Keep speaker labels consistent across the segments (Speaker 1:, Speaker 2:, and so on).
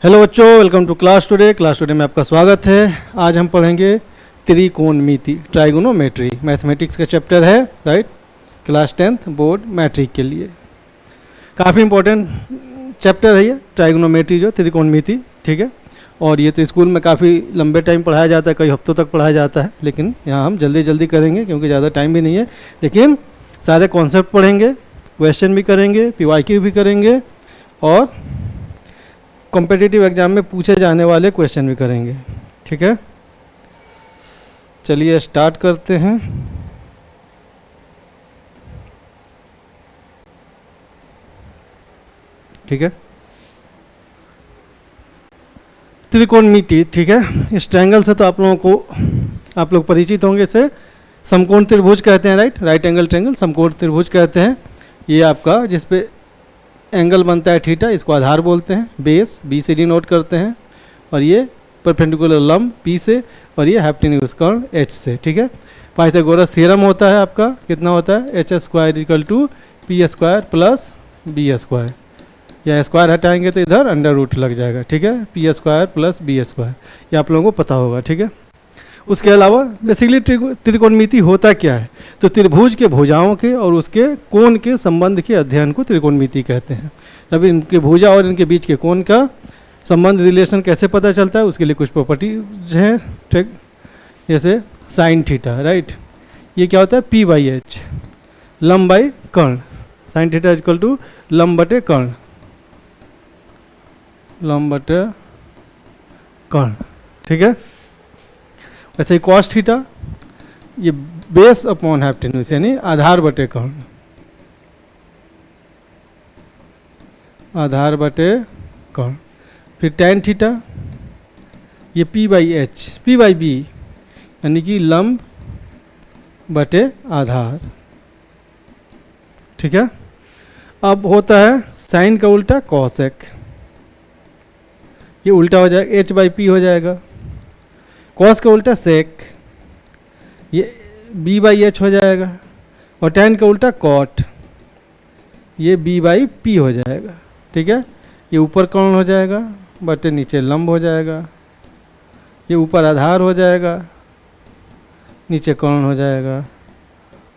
Speaker 1: Hello बच्चों, welcome to class today में आपका स्वागत है। आज हम पढ़ेंगे त्रिकोणमिति, ट्राइगोनोमेट्री। मैथमेटिक्स का चैप्टर है, right. Class 10th board matric के लिए काफ़ी इंपॉर्टेंट चैप्टर है ये ट्राइगोनोमेट्री, जो त्रिकोणमिति, ठीक है। और ये तो स्कूल में काफ़ी लंबे टाइम पढ़ाया जाता है, कई हफ्तों तक पढ़ाया जाता है, लेकिन यहाँ हम जल्दी करेंगे क्योंकि ज़्यादा टाइम भी नहीं है। लेकिन सारे कॉन्सेप्ट पढ़ेंगे, क्वेश्चन भी करेंगे, PYQ भी करेंगे और कॉम्पिटिटिव एग्जाम में पूछे जाने वाले क्वेश्चन भी करेंगे, ठीक है। चलिए स्टार्ट करते हैं। ठीक है, त्रिकोणमिति, ठीक है। इस ट्रायंगल से तो आप लोग परिचित होंगे। इसे समकोण त्रिभुज कहते हैं, राइट एंगल ट्रायंगल समकोण त्रिभुज कहते हैं। ये आपका जिस पे एंगल बनता है थीटा, इसको आधार बोलते हैं। बेस B से डिनोट करते हैं, और ये परपेंडिकुलर लंब P से, और ये हाइपोटेन्यूज कर्ण H से, ठीक है। पाइथागोरस थ्योरम होता है आपका, कितना होता है, h² = p² प्लस b²। या स्क्वायर हटाएंगे तो इधर अंडर रूट लग जाएगा, ठीक है। p² प्लस b², ये आप लोगों को पता होगा, ठीक है। उसके अलावा बेसिकली त्रिकोणमिति होता क्या है, तो त्रिभुज के भुजाओं के और उसके कोण के संबंध के अध्ययन को त्रिकोणमिति कहते हैं। तब इनके भुजा और इनके बीच के कोण का संबंध, रिलेशन कैसे पता चलता है, उसके लिए कुछ प्रॉपर्टीज हैं, ठीक। जैसे साइन थीटा, राइट, ये क्या होता है, P/H, लंब बाई कर्ण। साइन थीटा = लंब बटे कर्ण, लंब बटे कर्ण, ठीक है। वैसे ही कॉस थीटा, ये बेस अपॉन हाइपोटेन्यूज, यानी आधार बटे कर्ण, आधार बटे कर्ण। फिर टैन थीटा, ये P/H, P/B, यानी कि लंब बटे आधार, ठीक है। अब होता है साइन का उल्टा कॉसेक, ये उल्टा हो जाएगा, H/P हो जाएगा। कॉस का उल्टा सेक, ये B/H हो जाएगा। और टैन का उल्टा कॉट, ये B/P हो जाएगा, ठीक है। ये ऊपर कर्ण हो जाएगा, बटे नीचे लंब हो जाएगा। ये ऊपर आधार हो जाएगा, नीचे कर्ण हो जाएगा।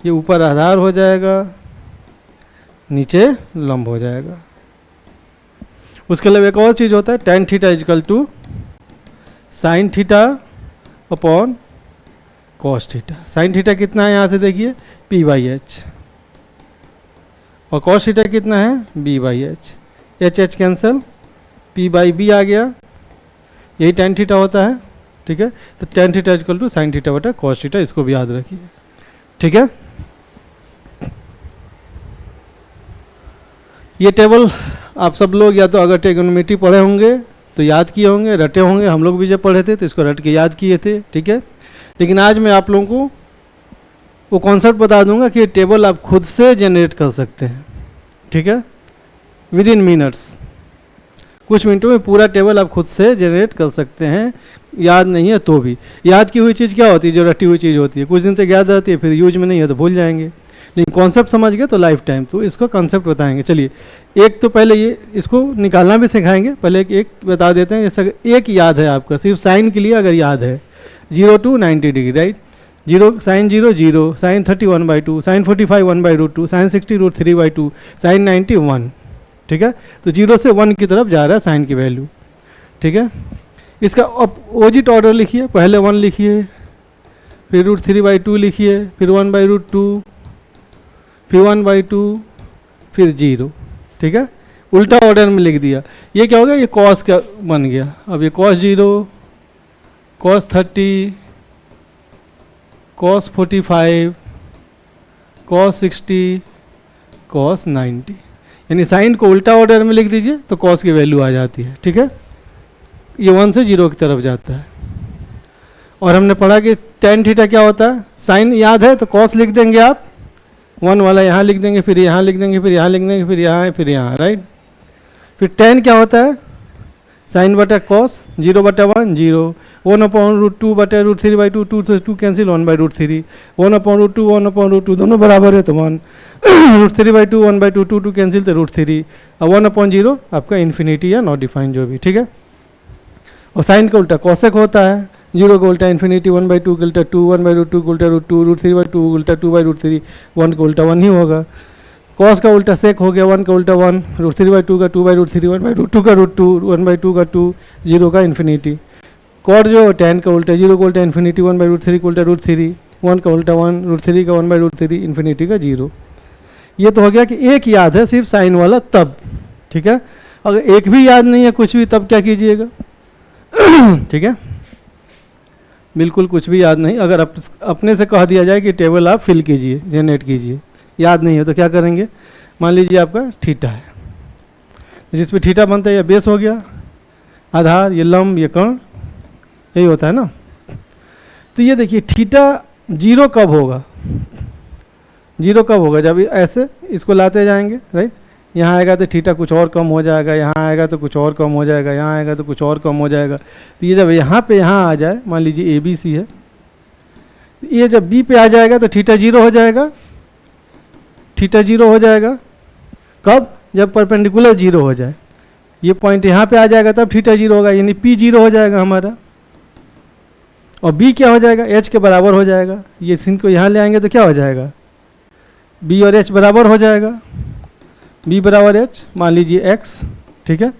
Speaker 1: ये ऊपर आधार हो जाएगा, नीचे लंब हो जाएगा। उसके अलावा एक और चीज़ होता है, tan θ = sin θ upon cos θ। sin θ कितना है, यहाँ से देखिए P/H, और cos θ कितना है, B/H। H कैंसिल, P/B आ गया, यही tan θ होता है, ठीक है। तो tan θ = sin θ बटा cos θ, इसको भी याद रखिए, ठीक है। ये टेबल आप सब लोग या तो अगर ट्रिग्नोमेट्री पढ़े होंगे तो याद किए होंगे, रटे होंगे। हम लोग भी जब पढ़े थे तो इसको रट के याद किए थे, ठीक है। लेकिन आज मैं आप लोगों को वो कॉन्सेप्ट बता दूंगा कि ये टेबल आप खुद से जनरेट कर सकते हैं, ठीक है, विदिन मिनट्स। कुछ मिनटों में पूरा टेबल आप खुद से जनरेट कर सकते हैं। याद नहीं है तो भी, याद की हुई चीज़ क्या होती है, जो रटी हुई चीज़ होती है, कुछ दिन तक याद रहती है, फिर यूज में नहीं है तो भूल जाएंगे। लेकिन कॉन्सेप्ट समझ गए तो लाइफ टाइम, तो इसको कॉन्सेप्ट बताएंगे। चलिए, एक तो पहले ये इसको निकालना भी सिखाएंगे। पहले एक बता देते हैं, जैसे एक याद है आपका, सिर्फ साइन के लिए अगर याद है 0 to 90 degree, right. 0 sin 0 0, sin 30 1/2, sin 45 1/√2, sin 60 √3/2, sin 90 1, ठीक है। तो 0 से 1 की तरफ जा रहा है साइन की वैल्यू, ठीक है। इसका अपोजिट ऑर्डर लिखिए, पहले 1 लिखिए, फिर √3/2 लिखिए, फिर 1/√2, फिर 1/2, फिर 0, ठीक है। उल्टा ऑर्डर में लिख दिया। ये क्या हो गया, ये कॉस का बन गया। अब ये cos 0, cos 30, cos 45, cos 60, cos 90, यानी साइन को उल्टा ऑर्डर में लिख दीजिए तो cos की वैल्यू आ जाती है, ठीक है। ये 1 से 0 की तरफ जाता है। और हमने पढ़ा कि tan θ क्या होता है, साइन याद है तो cos लिख देंगे आप, 1 वाला यहाँ लिख देंगे, फिर यहाँ लिख देंगे, फिर यहाँ लिख देंगे, फिर यहाँ, फिर यहाँ, राइट। फिर tan क्या होता है, साइन बटा कॉस, 0/1 0, 1/√2 बटा √3/2, 2 से 2 कैंसिल, 1/√3, 1/√2 1/√2 दोनों बराबर है तो 1, √3/2 1/2 2 2 कैंसिल तो √3, और 1/0 आपका इन्फिनिटी या नॉट डिफाइंड जो भी, ठीक है। और साइन का उल्टा कॉसेक होता है, 0 का उल्टा इन्फिनिटी, 1/2 का उल्टा 2, 1/√2 का उल्टा √2, √3/2 उल्टा 2/√3, 1 का उल्टा 1 ही होगा। कॉस का उल्टा सेक हो गया, 1 का उल्टा 1, √3/2 का 2/√3, 1/√2 का √2, 1/2 का 2, 0 का इन्फिनिटी। कॉट जो tan का उल्टा, 0 का उल्टा इन्फिनिटी, 1/√3 का उल्टा √3, 1 का उल्टा 1, √3 का 1/√3, इन्फिनिटी का 0। ये तो हो गया कि एक याद है सिर्फ साइन वाला तब, ठीक है। अगर एक भी याद नहीं है कुछ भी, तब क्या कीजिएगा? ठीक है, बिल्कुल कुछ भी याद नहीं। अगर अपने से कह दिया जाए कि टेबल आप फिल कीजिए, जनरेट कीजिए, याद नहीं है तो क्या करेंगे? मान लीजिए आपका थीटा है, जिस पे थीटा बनता है, यह बेस हो गया, आधार, ये लंब, ये कर्ण, यही होता है ना। तो ये देखिए थीटा 0 कब होगा? 0 कब होगा? जब ऐसे इसको लाते जाएंगे, राइट। यहाँ आएगा तो थीटा कुछ और कम हो जाएगा, यहाँ आएगा तो कुछ और कम हो जाएगा, यहाँ आएगा तो कुछ और कम हो जाएगा। तो ये जब यहाँ पे यहाँ आ जाए, मान लीजिए ABC है, ये जब B पे आ जाएगा तो थीटा 0 हो जाएगा, थीटा 0 हो जाएगा। कब? जब परपेंडिकुलर 0 हो जाए। ये पॉइंट यहाँ पे आ जाएगा तब थीटा 0 होगा, यानी P 0 हो जाएगा हमारा। और B क्या हो जाएगा? H के बराबर हो जाएगा। ये सिन को यहाँ ले आएंगे तो क्या हो जाएगा? B और H बराबर हो जाएगा, B बराबर H, मान लीजिए x, ठीक है।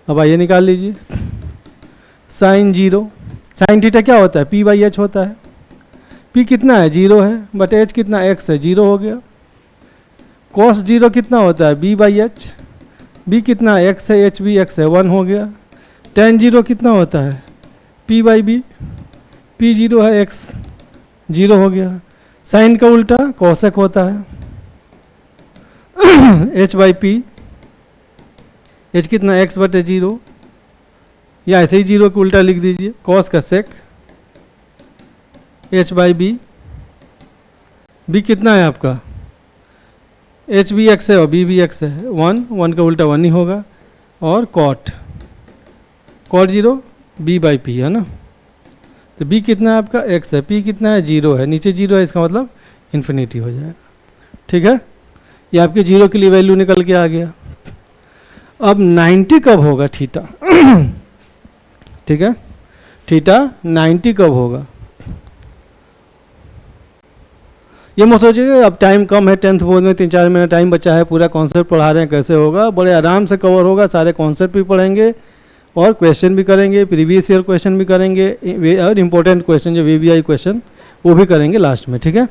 Speaker 1: अब आइए निकाल लीजिए साइन 0, साइन थीटा क्या होता है? P/H होता है। P कितना है? 0 है, बट H कितना? x है, 0 हो गया। cos 0 कितना होता है? B/H, B कितना है? x है, H भी x है, 1 हो गया। tan 0 कितना होता है? P/B, P 0 है, x 0 हो गया। साइन का उल्टा कोसेक होता है, H/P, H कितना? x/0, या ऐसे ही 0 को उल्टा लिख दीजिए, कॉस का सेक, H/B, B कितना है आपका? H भी x है और B भी x है, 1 का उल्टा 1 ही होगा। और कॉट 0 B/P है ना। तो B कितना है आपका? x है, P कितना है? 0 है, नीचे 0 है, इसका मतलब इन्फिनिटी हो जाएगा, ठीक है। ये आपके 0 के लिए वैल्यू निकल के आ गया। अब 90 कब होगा थीटा? ठीक है, थीटा 90 कब होगा? ये मत सोचिएगा अब टाइम कम है, 10th बोर्ड में 3-4 मिनट टाइम बचा है, पूरा कॉन्सेप्ट पढ़ा रहे हैं, कैसे होगा? बड़े आराम से कवर होगा, सारे कॉन्सेप्ट भी पढ़ेंगे और क्वेश्चन भी करेंगे, प्रीवियस ईयर क्वेश्चन भी करेंगे, और इम्पोर्टेंट क्वेश्चन जो VBI क्वेश्चन वो भी करेंगे लास्ट में, ठीक है।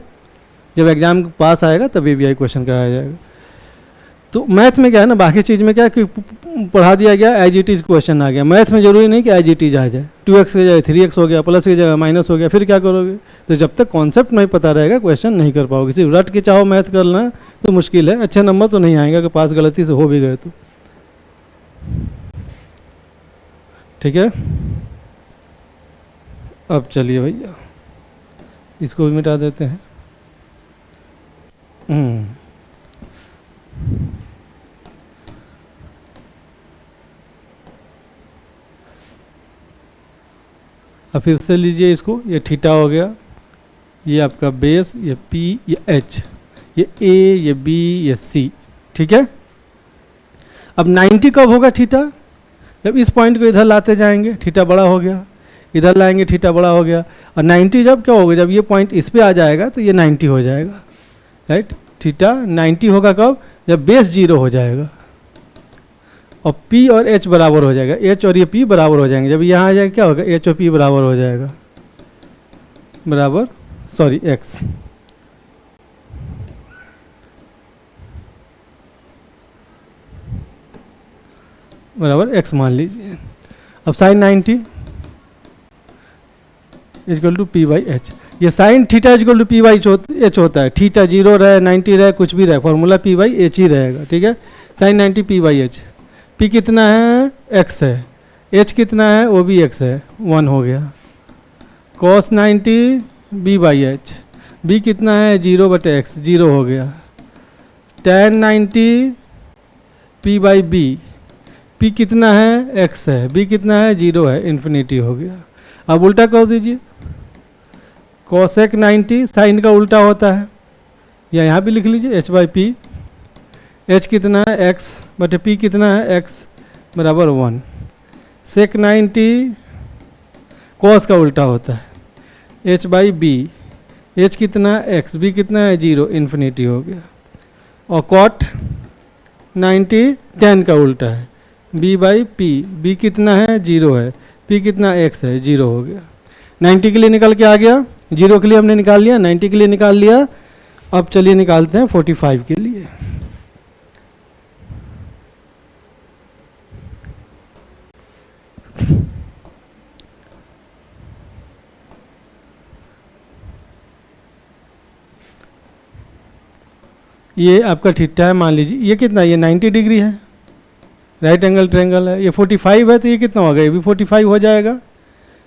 Speaker 1: जब एग्जाम पास आएगा तब VBI क्वेश्चन कराया जाएगा। तो मैथ में क्या है ना, बाकी चीज़ में क्या है कि पढ़ा दिया गया, एज इट इज़ क्वेश्चन आ गया। मैथ में जरूरी नहीं कि एज इट इज़ आ जाए, 2x की जगह 3x हो गया, प्लस की जगह माइनस हो गया, फिर क्या करोगे? तो जब तक कॉन्सेप्ट नहीं पता रहेगा क्वेश्चन नहीं कर पाओगे। सिर्फ रट के चाहो मैथ करना तो मुश्किल है, अच्छे नंबर तो नहीं आएगा कि पास गलती से हो भी गए तो, ठीक है। अब चलिए भैया इसको भी मिटा देते हैं। अब फिर से लीजिए इसको, ये थीटा हो गया, ये आपका बेस, ये P, ये H, ये A, ये B, ये C, ठीक है। अब 90 कब होगा थीटा? जब इस पॉइंट को इधर लाते जाएंगे, थीटा बड़ा हो गया, इधर लाएंगे, थीटा बड़ा हो गया। और 90 जब क्या होगा? जब ये पॉइंट इस पे आ जाएगा तो ये 90 हो जाएगा, राइट। थीटा 90 होगा कब? जब बेस 0 हो जाएगा और P और H बराबर हो जाएगा, H और ये P बराबर हो जाएंगे। जब यहाँ आ जाएगा क्या होगा? H और P बराबर हो जाएगा, बराबर X, बराबर X मान लीजिए। अब साइन 90 इक्वल टू P/H। ये sine theta equal to P/H होता है। थीटा 0 रहे, 90 रहे, कुछ भी रहे, फॉर्मूला P/H ही रहेगा, ठीक है। Sine 90 P/H। P कितना है? X है, H कितना है? वो भी X है, 1 हो गया। cos 90 B/H, B कितना है? 0/x, 0 हो गया। tan 90 P/B, P कितना है? X है, B कितना है? 0 है, इन्फिनिटी हो गया। अब उल्टा कर दीजिए, cosec 90 साइन का उल्टा होता है, या यहाँ भी लिख लीजिए H/P, H कितना है? X बटे P कितना है? X बराबर 1। sec 90 कॉस का उल्टा होता है h बाई बी, h कितना है x, b कितना है 0, इन्फिनिटी हो गया। और कॉट 90 tan का उल्टा है b बाई पी, b कितना है 0 है, p कितना x है 0 हो गया। 90 के लिए निकल के आ गया, 0 के लिए हमने निकाल लिया, 90 के लिए निकाल लिया। अब चलिए निकालते हैं 45 के लिए। ये आपका थीटा है, मान लीजिए ये कितना, ये 90 डिग्री है, राइट एंगल ट्रायंगल है। ये 45 है तो ये कितना होगा, ये भी 45 हो जाएगा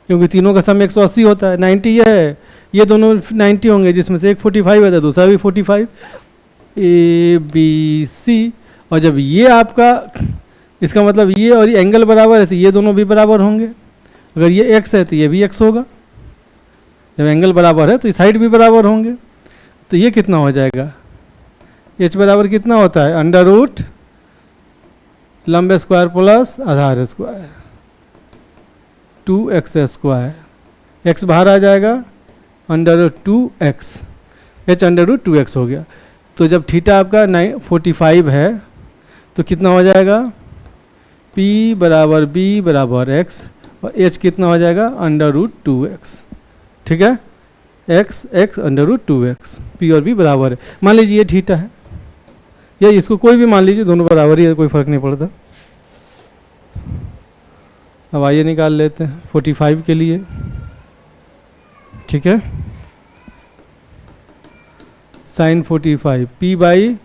Speaker 1: क्योंकि तीनों का सम 180 होता है। 90 ये है, ये दोनों 90 होंगे जिसमें से एक 45 है तो दूसरा भी 45, ए बी सी। और जब ये आपका, इसका मतलब ये और ये एंगल बराबर है तो ये दोनों भी बराबर होंगे। अगर ये x है तो ये भी x होगा, जब एंगल बराबर है तो ये साइड भी बराबर होंगे। तो ये कितना हो जाएगा, h बराबर कितना होता है, अंडर रूट लंब स्क्वायर प्लस आधार स्क्वायर 2x स्क्वायर, x बाहर आ जाएगा, under root 2x, h under root 2x हो गया। तो जब थीटा आपका 45 है तो कितना हो जाएगा, p बराबर b बराबर x और h कितना हो जाएगा, अंडर रूट 2x। ठीक है, x under root 2x, p और b बराबर है। मान लीजिए ये थीटा है, या इसको कोई भी मान लीजिए, दोनों बराबर ही है, कोई फर्क नहीं पड़ता। अब आइए निकाल लेते हैं 45 के लिए। ठीक है, sine 45 p by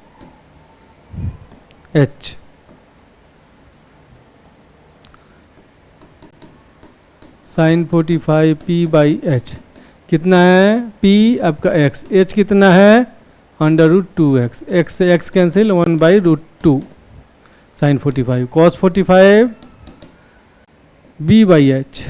Speaker 1: h, sine 45 p by h कितना है, p आपका x, h कितना है अंडर रूट 2x, x से x cancel 1 by root 2 sine 45, cos 45 b by h,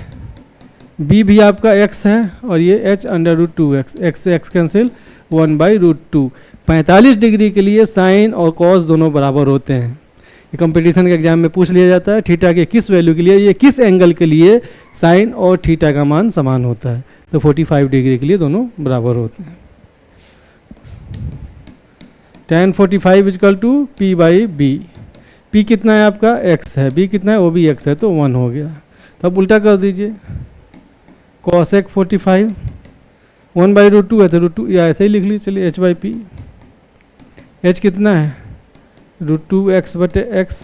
Speaker 1: b भी आपका x है और ये h under root 2x, x से x cancel 1 by root 2। 45 degree के लिए साइन और कॉस दोनों बराबर होते हैं। ये कंपटीशन के एग्जाम में पूछ लिया जाता है, थीटा के किस वैल्यू के लिए, ये किस एंगल के लिए साइन और थीटा का मान समान होता है। तो 45 डिग्री के लिए दोनों बराबर होते हैं। tan 45 equal to p by B, p कितना है आपका x है, b कितना है वो भी x है तो 1 हो गया। तो अब उल्टा कर दीजिए, cosec 45 1 बाई रूट 2 है तो रूट 2, या ऐसे ही लिख लीजिए, चलिए h बाई पी, h कितना है रूट 2x बटे x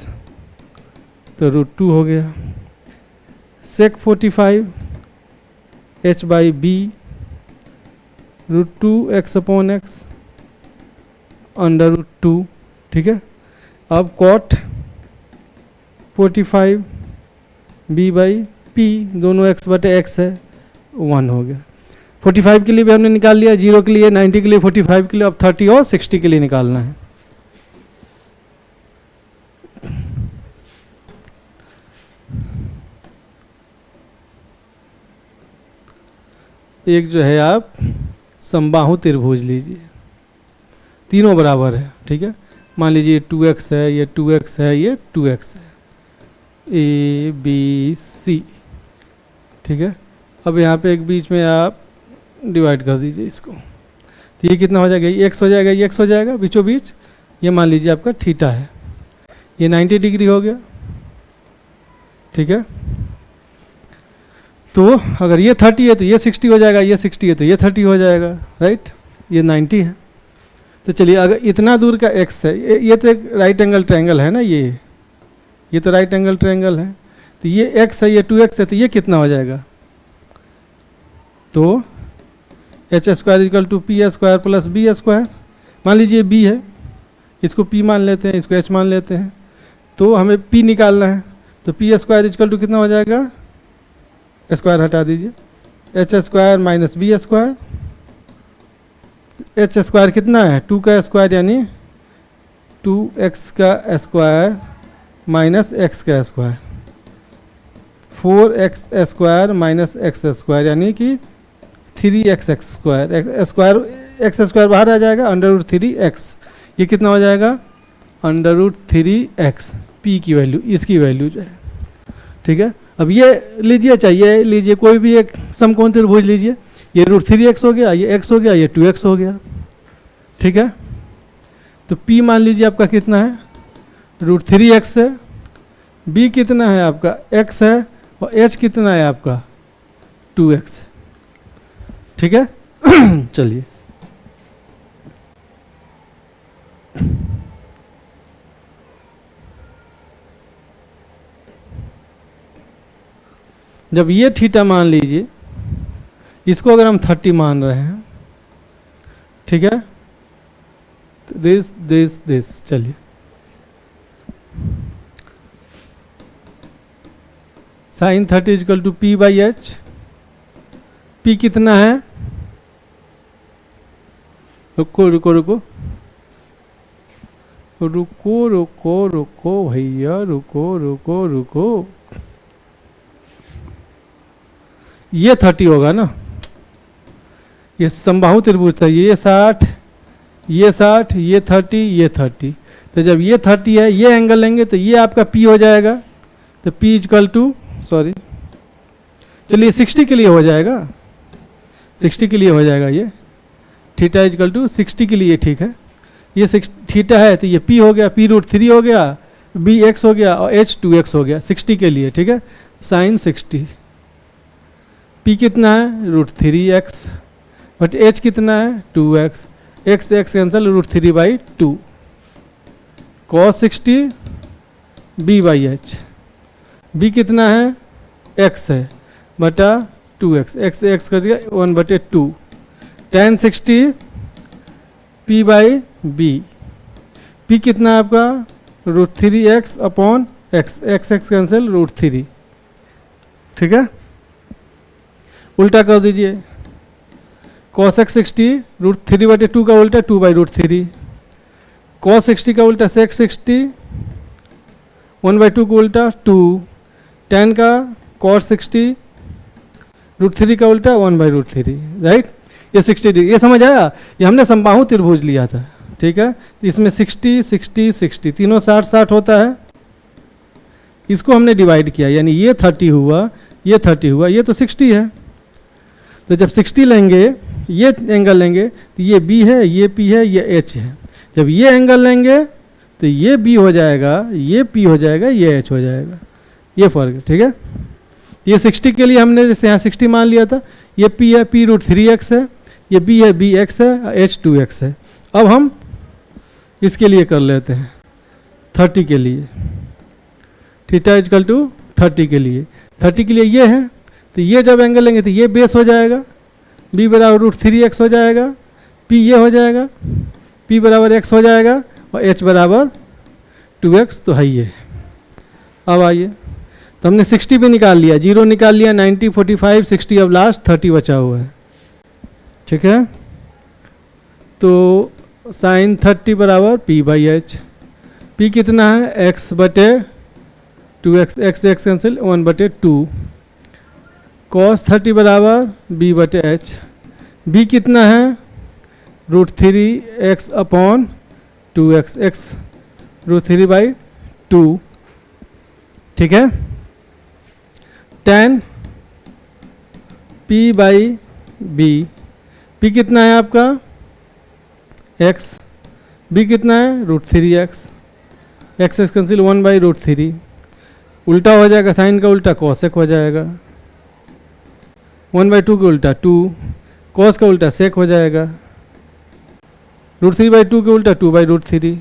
Speaker 1: तो रूट 2 हो गया। sec 45 h by B root 2x upon x under root 2। ठीक है, अब कॉट 45 b बाई पी, दोनों x बटे x है 1 हो गया। 45 के लिए भी हमने निकाल लिया, 0 के लिए, 90 के लिए, 45 के लिए। अब 30 और 60 के लिए निकालना है। एक जो है आप समबाहु त्रिभुज लीजिए, तीनों बराबर है। ठीक है, मान लीजिए 2x है, ये 2x है, ये 2x है, ए बी सी। ठीक है, अब यहाँ पे एक बीच में आप डिवाइड कर दीजिए इसको, तो ये कितना हो जाएगा, ये x हो जाएगा, ये x हो जाएगा बीचों बीच। ये मान लीजिए आपका थीटा है, ये 90 डिग्री हो गया। ठीक है, तो अगर ये 30 है तो ये 60 हो जाएगा, ये 60 है तो ये 30 हो जाएगा, राइट। ये 90 है। तो चलिए अगर इतना दूर का x है, ये तो एक राइट एंगल ट्रायंगल है ना, ये तो राइट एंगल ट्रायंगल है, तो ये x है, ये 2x है, तो ये कितना हो जाएगा, तो H square equal to P square plus B square. मान लीजिए b है, इसको p मान लेते हैं, इसको h मान लेते हैं, तो हमें p निकालना है। तो पी स्क्वायर इक्वल टू कितना हो जाएगा, स्क्वायर हटा दीजिए, H square minus B square. H square कितना है, 2 का स्क्वायर यानी 2x का स्क्वायर माइनस x का square, 4x square minus x square यानी कि 3x square. Square x square बाहर आ जाएगा, अंडर रूट 3x। ये कितना हो जाएगा, अंडर रूट 3x, p की वैल्यू, इसकी वैल्यू जो है। ठीक है। अब ये लीजिए, चाहिए लीजिए, कोई भी एक समकोण त्रिभुज लीजिए, ये √3x हो गया, ये x हो गया, ये 2x हो गया, ठीक है। तो p मान लीजिए आपका कितना है, √3x है, b कितना है आपका x है, और h कितना है आपका 2x है, ठीक है। चलिए जब ये थीटा मान लीजिए, इसको अगर हम 30 मान रहे हैं, ठीक है, दिस चलिए sin 30 = p/h, p कितना है, रुको रुको रुको रुको रुको रुको भैया, रुको रुको रुको, ये 30 होगा ना, ये समबाहु त्रिभुज था, ये 60, ये 60, ये 30, ये 30। तो जब ये 30 है, ये एंगल लेंगे तो ये आपका p हो जाएगा, तो p = सॉरी, चलिए 60 के लिए हो जाएगा, 60 के लिए हो जाएगा, ये थीटा = 60 के लिए, ठीक है। ये थीटा है तो ये p हो गया, p √3 हो गया, b x हो गया, और h 2x हो गया 60 के लिए, ठीक है। sin 60, p कितना है √3x, बट h कितना है 2x, x cancel, √3/2, cos 60 b/h, b कितना है x है बटा 2x, x कर दिया 1/2, tan 60 p/b, p कितना है आपका √3x upon x, x cancel √3, ठीक है। उल्टा कर दीजिए, cos x 60 √3/2 का उल्टा 2/√3, cos 60 का उल्टा sec 60 1/2 का उल्टा 2, tan का cos 60 √3 का उल्टा 1/√3, राइट। ये 60 डिग्री, ये समझ आया, ये हमने समबाहु त्रिभुज लिया था, ठीक है। इसमें 60 60 60 तीनों 60 60 होता है, इसको हमने डिवाइड किया, यानी ये 30 हुआ, ये 30 हुआ, ये तो 60 है। तो जब 60 लेंगे, ये एंगल लेंगे तो ये b है, ये p है, ये h है। जब ये एंगल लेंगे तो ये b हो जाएगा, ये p हो जाएगा, ये h हो जाएगा, ये फर्क है, ठीक है। ये 60 के लिए हमने जैसे यहाँ 60 मान लिया था, ये p है, p √3x है, ये b है, bx है, h 2x है। अब हम इसके लिए कर लेते हैं 30 के लिए, थीटा = 30 के लिए, 30 के लिए ये है, तो ये जब एंगल लेंगे तो ये बेस हो जाएगा, b = √3x हो जाएगा, p ये हो जाएगा, p = x हो जाएगा, और h = 2x, तो है ये। अब आइए, तो हमने 60 भी निकाल लिया, 0 निकाल लिया, 90 45 60, अब लास्ट 30 बचा हुआ है, ठीक है। तो sin 30 = p/h, p कितना है x/2x, x cancel 1/2, cos 30 = b/h, b कितना है √3x अपॉन 2x, x √3/2, ठीक है। tan p/b, p कितना है आपका x, b कितना है √3x, x कैंसिल 1/√3, उल्टा हो जाएगा, साइन का उल्टा cosec हो जाएगा, 1/2 का उल्टा 2, cos का उल्टा sec हो जाएगा, √3/2 के उल्टा 2/√3,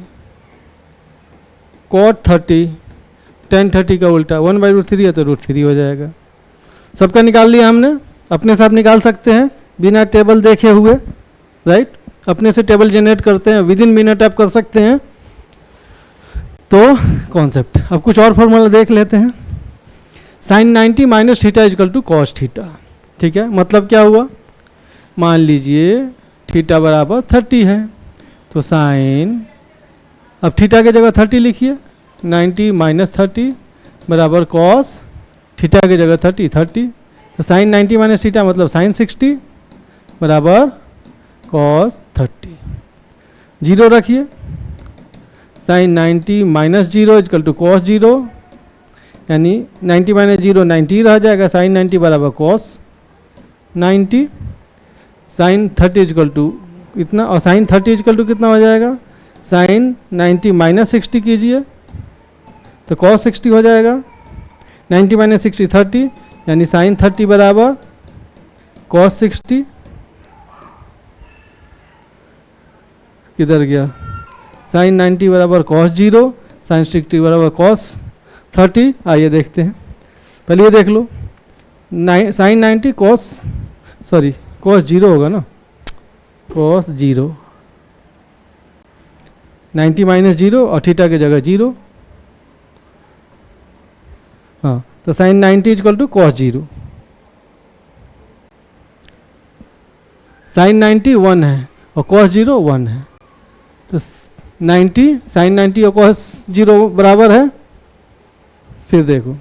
Speaker 1: cot 30 tan 30 का उल्टा 1/√3 है तो √3 हो जाएगा। सबका निकाल लिया हमने, अपने से आप निकाल सकते हैं बिना टेबल देखे हुए, राइट। अपने से टेबल जनरेट करते हैं, विद इन मिनट आप कर सकते हैं। तो कॉन्सेप्ट, अब कुछ और फॉर्मूला देख लेते हैं। sin 90 - थीटा = cos थीटा, ठीक है। मतलब क्या हुआ, मान लीजिए थीटा बराबर 30 है, तो साइन, अब थीटा की जगह 30 लिखिए, 90 - 30 बराबर cos थीटा की जगह 30 30, तो sin 90 - थीटा मतलब sin 60 बराबर cos 30, 0 रखिए, sin 90 - 0 = cos 0, यानी 90 माइनस 0 90 रह जाएगा, साइन 90 बराबर कॉस 90, साइन 30 इजकल टू इतना, और साइन 30 इजकल टू कितना हो जाएगा, साइन 90 माइनस 60 कीजिए तो कॉस 60 हो जाएगा, 90 माइनस 60 30, यानी साइन 30 बराबर कॉस 60, किधर गया, साइन 90 बराबर कॉस 0, साइन 60 बराबर कॉस 30। आइए देखते हैं, पहले ये देख लो, साइन 90 कॉस, सॉरी कॉस 0 होगा ना, कॉस 0, 90 माइनस 0 और थीटा की जगह 0, हाँ तो sine 90 equal to cos 0, sine 90 1 है और कॉस 0 1 है, तो 90 साइन 90 और कॉस 0 बराबर है। फिर देखो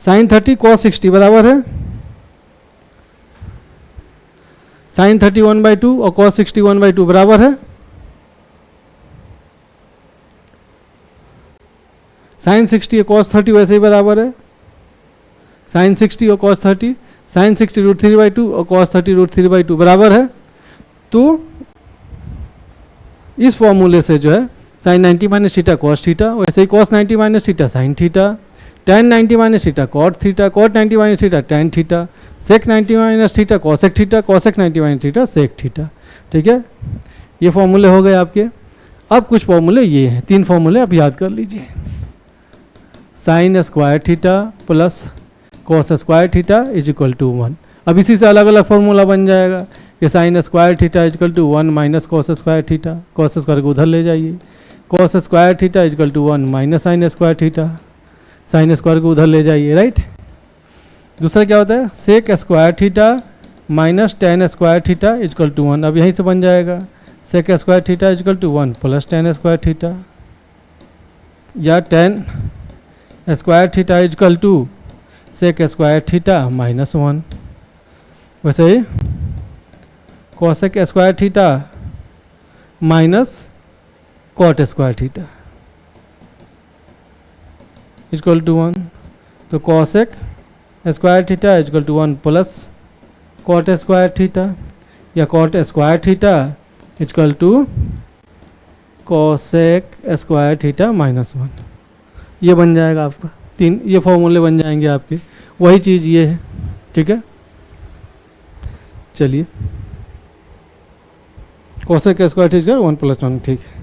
Speaker 1: साइन 30 कॉस 60 बराबर है, साइन 30 1/2 और कॉस 60 1/2 बराबर है, साइन 60 और कॉस 30 वैसे ही बराबर है, साइन 60 और कॉस 30, साइन 60 √3/2 और कॉस 30 √3/2 बराबर है। तो इस फॉर्मूले से जो है sine 90 minus theta cos theta, वैसे ही cos 90 minus theta sine theta, tan 90 minus theta cot theta, cot 90 minus theta tan theta, sec 90 minus theta cosec theta, cosec 90 minus theta sec theta. ठीक है, ये फॉर्मूले हो गए आपके। अब कुछ फॉर्मूले ये हैं, 3 फॉर्मूले आप याद कर लीजिए, sine square theta plus cos square theta is equal to 1। अब इसी से अलग अलग फॉर्मूला बन जाएगा कि sine square theta is equal to 1 minus cos square theta, cos square को उधर ले जाइए, cos square theta is equal to 1 minus sine square theta, sine square को उधर ले जाइए, राइट। दूसरा क्या होता है, sec square theta minus tan square theta is equal to 1। अब यहीं से बन जाएगा sec square theta is equal to 1 plus tan square theta, या tan square theta is equal to sec square theta minus 1। वैसे ही cosec square theta minus cot square theta equal to 1। तो cosec square theta equal to 1 plus cot square theta, या cot square theta equal to cosec square theta minus 1। ये बन जाएगा आपका 3, ये फॉर्मूले बन जाएंगे आपके। वही चीज़ ये है, ठीक है। चलिए, कॉसेक स्क्वायर थीटा 1 प्लस 1, ठीक है।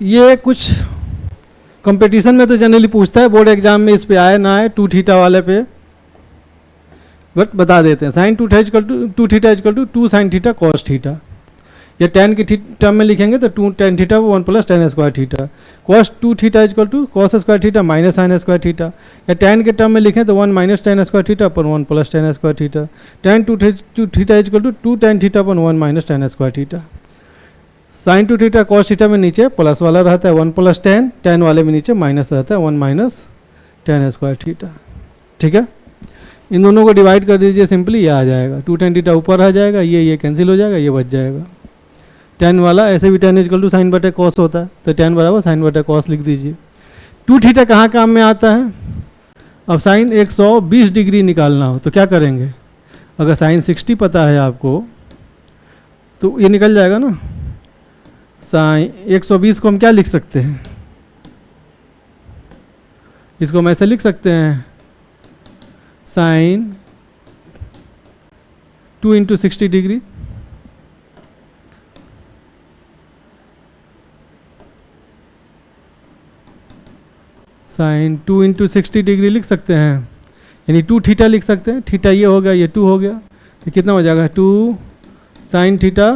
Speaker 1: ये कुछ कंपटीशन में तो जनरली पूछता है, बोर्ड एग्जाम में इस पे आए ना आए, 2 थीटा वाले पे, बट बता देते हैं sine 2 theta equal to 2 sine theta cos theta, या टेन की टर्म में लिखेंगे तो 2 tan theta 1 plus tan square theta, cos 2 theta equal to cos square theta minus sine square theta, या टेन के टर्म में लिखें तो 1 minus tan square theta upon 1 plus tan square theta, tan 2 theta equal to 2 tan theta upon 1 minus tan square theta. Sine 2 theta cos theta में नीचे plus वाला रहता है 1 प्लस टेन, टेन वाले में नीचे माइनस रहता है 1 माइनस टेन स्क्वायर थीटा। ठीक है, इन दोनों को डिवाइड कर दीजिए सिंपली, ये आ जाएगा 2 टेन थीटा ऊपर आ जाएगा, ये कैंसिल हो जाएगा, ये बच जाएगा। टेन वाला ऐसे भी टेन इक्वल टू साइन बटे कॉस होता है, तो टेन बराबर साइन बटे कॉस लिख दीजिए। 2 थीटा कहाँ काम में आता है, अब साइन 120 डिग्री निकालना हो तो क्या करेंगे, अगर साइन 60 पता है आपको तो ये निकल जाएगा ना। साइन 120 को हम क्या लिख सकते हैं, इसको हम ऐसे लिख सकते हैं, sine 2 into 60 degree, sine 2 into 60 degree लिख सकते हैं, यानी 2 थीटा लिख सकते हैं। थीटा ये हो गया, ये 2 हो गया, तो कितना हो जाएगा 2 साइन थीटा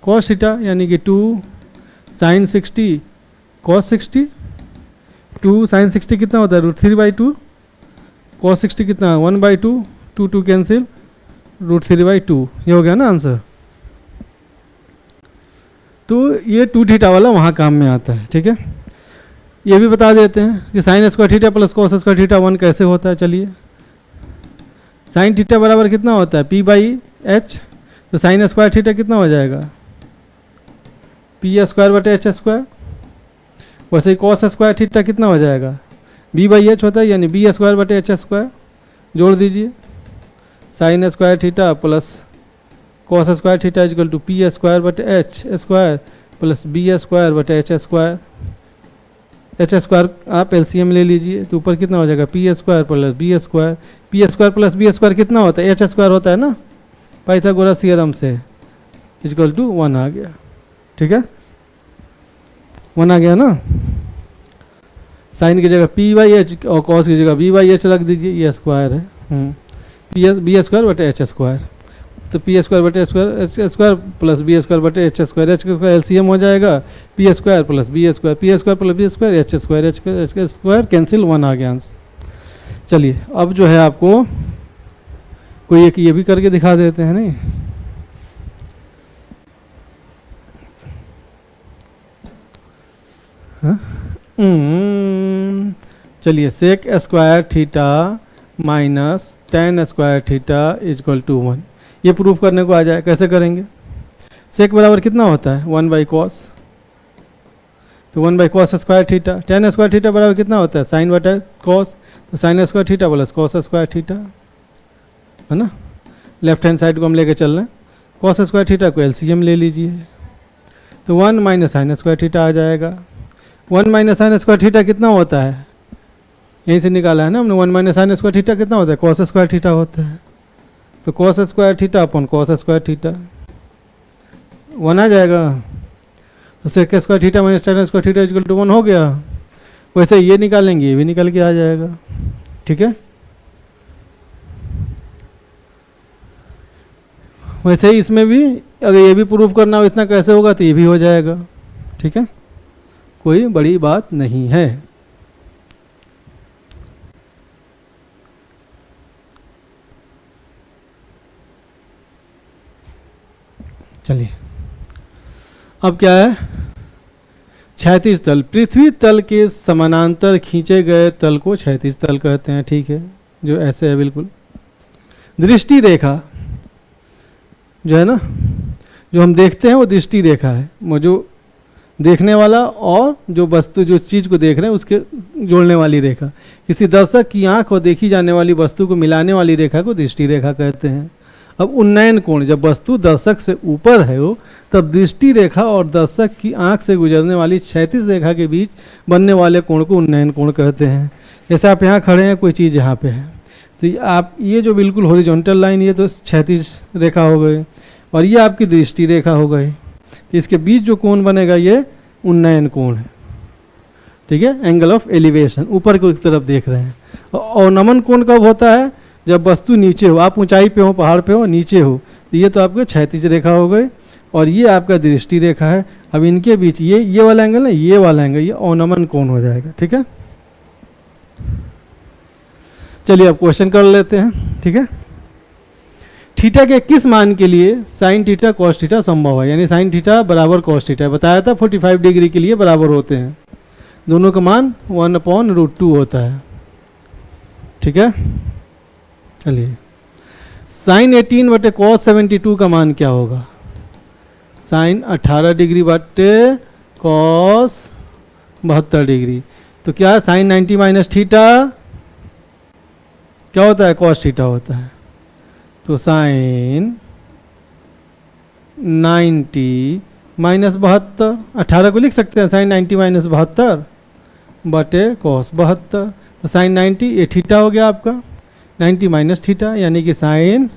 Speaker 1: कॉस थीटा, यानी कि 2 साइन 60 कॉस 60, 2 साइन 60 कितना होता है √3/2, कॉस 60 कितना 1/2, 2 कैंसिल √3/2, ये हो गया ना आंसर। तो ये 2 थीटा वाला वहाँ काम में आता है। ठीक है, ये भी बता देते हैं कि sine square theta plus cos square theta 1 कैसे होता है। चलिए, साइन थीटा बराबर कितना होता है p/h, तो साइन स्क्वायर थीटा कितना हो जाएगा p² बटे h²। वैसे ही कॉस स्क्वायर थीटा कितना हो जाएगा, बी बाई एच होता है, यानी बी स्क्वायर बटे एच स्क्वायर, जोड़ दीजिए, sine square theta plus cos square theta equal to P square बटे H square plus B square बटे एच स्क्वायर। एच स्क्वायर आप एलसीएम ले लीजिए, तो ऊपर कितना हो जाएगा, P square plus B square, P square plus B square कितना होता है, एच स्क्वायर होता है ना पाइथागोरस थ्योरम से, इक्वल टू 1 आ गया। ठीक है, 1 आ गया ना। साइन की जगह पी बाई एच और कॉस की जगह बी बाई एच रख दीजिए, ये स्क्वायर है, बी स्क्वायर बटे एच स्क्वायर, तो पी स्क्वायर बटे H square plus B square बटे H square, H square LCM हो जाएगा, P square plus B square, P square plus B square, H square, H square cancel, 1 आ गया answer. चलिए अब जो है आपको कोई एक ये भी करके दिखा देते हैं, नहीं चलिए, sec square theta minus tan square theta equal to 1, ये प्रूफ करने को आ जाए, कैसे करेंगे। सेक बराबर कितना होता है, 1 बाई कॉस, तो 1 by cos square theta, ten square theta बराबर कितना होता है, साइन बटा कॉस, तो sign square theta plus cos square theta, है ना। लेफ्ट हैंड साइड को हम लेके चल रहे हैं, कॉस स्क्वायर थीटा को एलसीएम ले लीजिए, तो 1 माइनस साइन स्क्वायर थीटा आ जाएगा। 1 माइनस साइन स्क्वायर थीटा कितना होता है, यहीं से निकाला है ना हमने, 1 माइनस साइन स्क्वायर थीटा कितना होता है, कॉस स्क्वायर थीटा होता है, तो cos square theta upon cos square theta 1 आ जाएगा, तो sec square theta minus tan square theta equal to 1 हो गया। वैसे ये निकालेंगे, ये भी निकल के आ जाएगा। ठीक है, वैसे ही इसमें भी अगर ये भी प्रूफ करना हो इतना कैसे होगा, तो ये भी हो जाएगा। ठीक है, कोई बड़ी बात नहीं है। चलिए अब क्या है, क्षैतिज तल, पृथ्वी तल के समानांतर खींचे गए तल को क्षैतिज तल कहते हैं। ठीक है, जो ऐसे है बिल्कुल। दृष्टि रेखा जो है ना, जो हम देखते हैं वो दृष्टि रेखा है, वो जो देखने वाला और जो वस्तु, जो चीज़ को देख रहे हैं उसके जोड़ने वाली रेखा, किसी दर्शक की आंख और देखी जाने वाली वस्तु को मिलाने वाली रेखा को दृष्टि रेखा कहते हैं। अब उन्नयन कोण, जब वस्तु दर्शक से ऊपर है वो, तब दृष्टि रेखा और दर्शक की आंख से गुजरने वाली क्षैतिज रेखा के बीच बनने वाले कोण को उन्नयन कोण कहते हैं। जैसे आप यहाँ खड़े हैं, कोई चीज़ यहाँ पे है, तो आप ये जो बिल्कुल हॉरिजॉन्टल लाइन, ये तो क्षैतिज रेखा हो गई और ये आपकी दृष्टि रेखा हो गई, तो इसके बीच जो कोण बनेगा ये उन्नयन कोण है। ठीक है, एंगल ऑफ एलिवेशन, ऊपर की तरफ देख रहे हैं। और अवनमन कोण कब होता है, जब वस्तु नीचे हो, आप ऊंचाई पे हो, पहाड़ पे हो, नीचे हो, तो ये तो आपका क्षैतिज रेखा हो गई और ये आपका दृष्टि रेखा है। अब इनके बीच ये वाला एंगल ना, ये वाला एंगल, ये अवनमन कोण हो जाएगा। ठीक है, चलिए अब क्वेश्चन कर लेते हैं। ठीक है, थीटा के किस मान के लिए साइन थीटा कॉस थीटा संभव है, यानी साइन थीटा बराबर कॉस थीटा, बताया था 45 डिग्री के लिए बराबर होते हैं, दोनों का मान 1/√2 होता है। ठीक है, चलिए साइन 18 बटे कॉस 72 का मान क्या होगा, साइन 18 डिग्री बटे कॉस 72 डिग्री, तो क्या है साइन 90 माइनस थीटा क्या होता है, कॉस थीटा होता है, तो साइन 90 माइनस 72, 18 को लिख सकते हैं साइन 90 माइनस 72 बटे कॉस 72, तो साइन 90 ये थीटा हो गया आपका, 90 माइनस थीटा, यानी कि साइन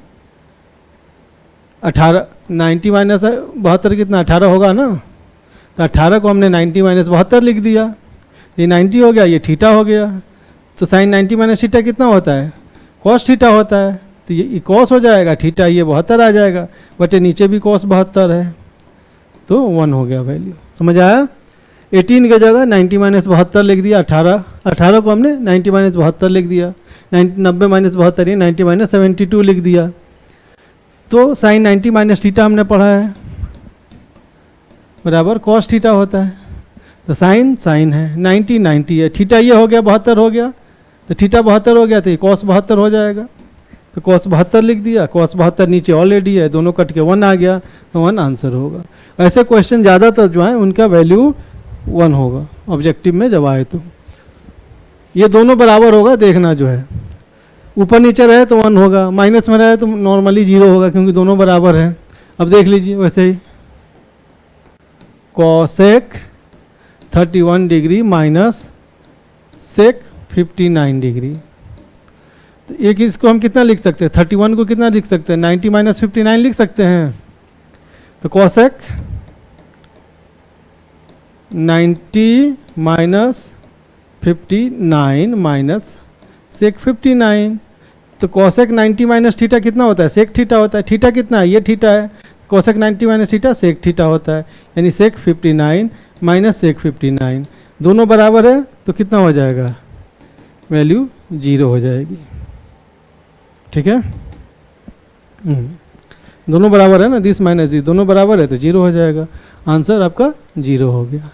Speaker 1: 18, 90 माइनस 72 कितना 18 होगा ना, तो 18 को हमने 90 माइनस 72 लिख दिया, ये 90 हो गया, ये थीटा हो गया, तो साइन 90 माइनस थीटा कितना होता है, कॉस थीटा होता है, तो ये कॉस हो जाएगा, थीटा ये 72 आ जाएगा, बटे नीचे भी कॉस 72 है, तो 1 हो गया वैल्यू। समझ आया, 18 की जगह 90 माइनस 72 लिख दिया, 18 को हमने 90 माइनस 72 लिख दिया, 90 माइनस 72 ये 90 माइनस 72 लिख दिया, तो साइन 90 माइनस थीटा हमने पढ़ा है बराबर कॉस थीटा होता है, तो साइन साइन है, 90 है, थीटा ये हो गया 72 हो गया, तो थीटा 72 हो गया, तो ये कॉस 72 हो जाएगा, तो कॉस 72 लिख दिया, कॉस 72 नीचे ऑलरेडी है, दोनों कट के 1 आ गया, तो 1 आंसर होगा। ऐसे क्वेश्चन ज़्यादातर जो है उनका वैल्यू 1 होगा ऑब्जेक्टिव में जब आए तो। ये दोनों बराबर होगा, देखना जो है ऊपर नीचे रहे तो 1 होगा, माइनस में रहे तो नॉर्मली 0 होगा क्योंकि दोनों बराबर हैं। अब देख लीजिए वैसे ही cosec 31 degree minus sec 59 degree, तो एक इसको हम कितना लिख सकते हैं, 31 को कितना लिख सकते हैं, 90 माइनस 59 लिख सकते हैं। तो कॉसेक 90 माइनस 59 माइनस सेक 59, तो कॉसेक 90 माइनस थीटा कितना होता है, सेक थीटा होता है। थीटा कितना है, ये थीटा है, cosec 90 minus theta sec theta होता है, यानी सेक 59 माइनस सेक 59 दोनों बराबर है तो कितना हो जाएगा, वैल्यू 0 हो जाएगी। ठीक है, दोनों बराबर है ना, दिस माइनस दिस दोनों बराबर है तो 0 हो जाएगा, आंसर आपका 0 हो गया।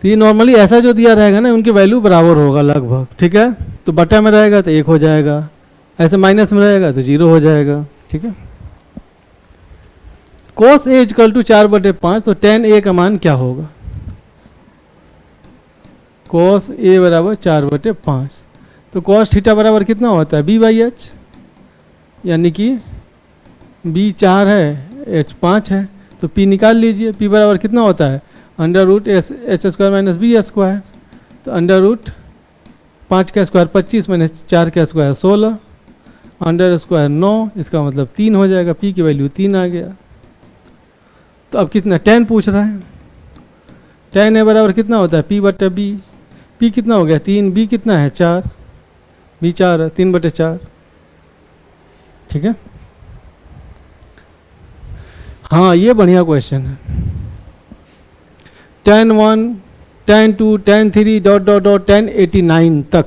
Speaker 1: तो ये नॉर्मली ऐसा जो दिया रहेगा ना उनकी वैल्यू बराबर होगा लगभग। ठीक है, तो बटा में रहेगा तो 1 हो जाएगा, ऐसे माइनस में रहेगा तो 0 हो जाएगा। ठीक है, cos a इक्वल टू 4/5, तो tan a का मान क्या होगा, cos a बराबर 4/5, तो cos थीटा बराबर कितना होता है b/h, यानी कि b 4 है h 5 है, तो p निकाल लीजिए, p बराबर कितना होता है √h² माइनस b², तो √5 का स्क्वायर 25 माइनस 4 का स्क्वायर 16, अंडर स्क्वायर 9, इसका मतलब 3 हो जाएगा, p की वैल्यू 3 आ गया। तो अब कितना tan पूछ रहा है, tan a बराबर कितना होता है p/b, p कितना हो गया 3, b कितना है 4, b 4 है 3/4। ठीक है, हाँ ये बढ़िया क्वेश्चन है। tan 1 tan 2 tan 3 dot dot dot tan 89 तक,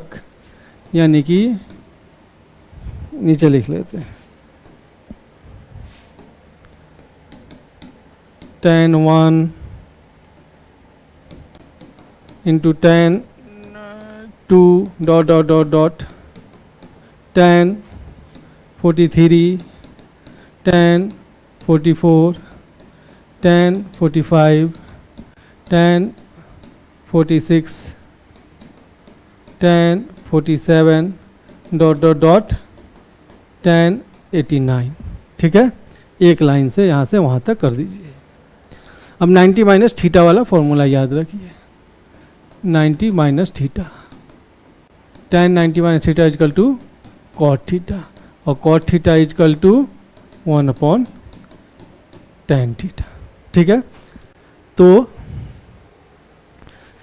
Speaker 1: यानी कि नीचे लिख लेते हैं tan 1 into tan 2 dot dot dot dot tan 43 tan 44 tan 45 tan 46 tan 47 dot dot dot tan 89। ठीक है, एक लाइन से यहाँ से वहाँ तक कर दीजिए। अब 90 माइनस थीटा वाला फॉर्मूला याद रखिए, 90 minus theta, tan 90 minus theta equal to cot theta, और cot theta equal to 1/tan theta. ठीक है, तो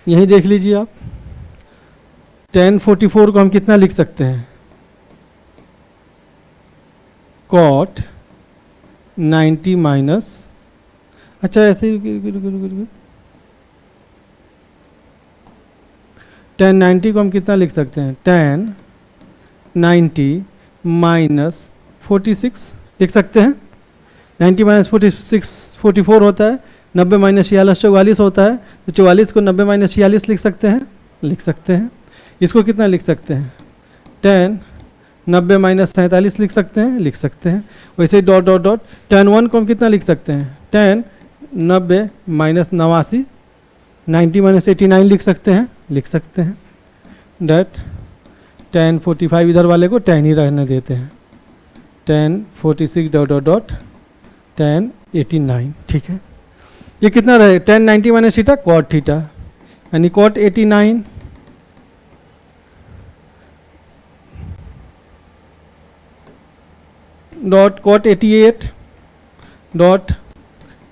Speaker 1: यही देख लीजिए आप, tan 44 को हम कितना लिख सकते हैं, कॉट 90 माइनस, अच्छा ऐसे ही tan 90 को हम कितना लिख सकते हैं, tan 90 माइनस 46 लिख सकते हैं। 90 माइनस 44 होता है, 90 माइनस 44 होता है, तो 44 को 90 माइनस 46 लिख सकते हैं। इसको कितना लिख सकते हैं, tan 90 माइनस 47 लिख सकते हैं। वैसे ही डॉट डॉट डॉट tan 1 को हम कितना लिख सकते हैं, tan 90 माइनस 89, 90 माइनस 89 लिख सकते हैं। डैट tan 45 इधर वाले को tan ही रहने देते हैं, tan 46 dot dot dot tan 89। ठीक है, ये कितना रहे, tan 90 minus theta cot theta, यानी cot 89 dot cot 88 dot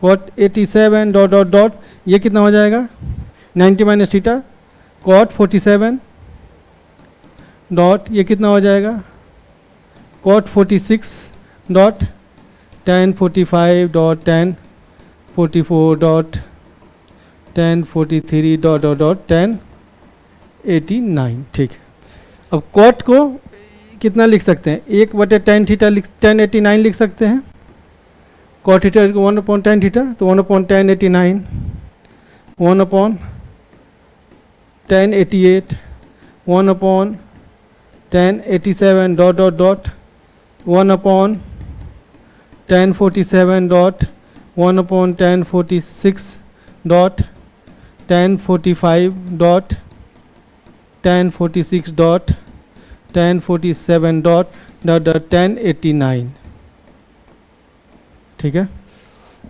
Speaker 1: cot 87 dot dot dot, ये कितना हो जाएगा 90 माइनस थीटा कॉट 47 डॉट, ये कितना हो जाएगा cot 46 dot tan 45 dot tan 44 dot tan 43 dot dot dot tan 89। ठीक है, अब कॉट को कितना लिख सकते हैं, 1/tan थीटा tan 89 लिख सकते हैं, कॉट थीटा 1/tan थीटा, तो 1/tan 89, 1/tan 88, 1/tan 87 dot dot dot 1/tan 47 dot 1/tan 46 dot 1045 dot 1046 dot 1047 dot 1089, ठीक है।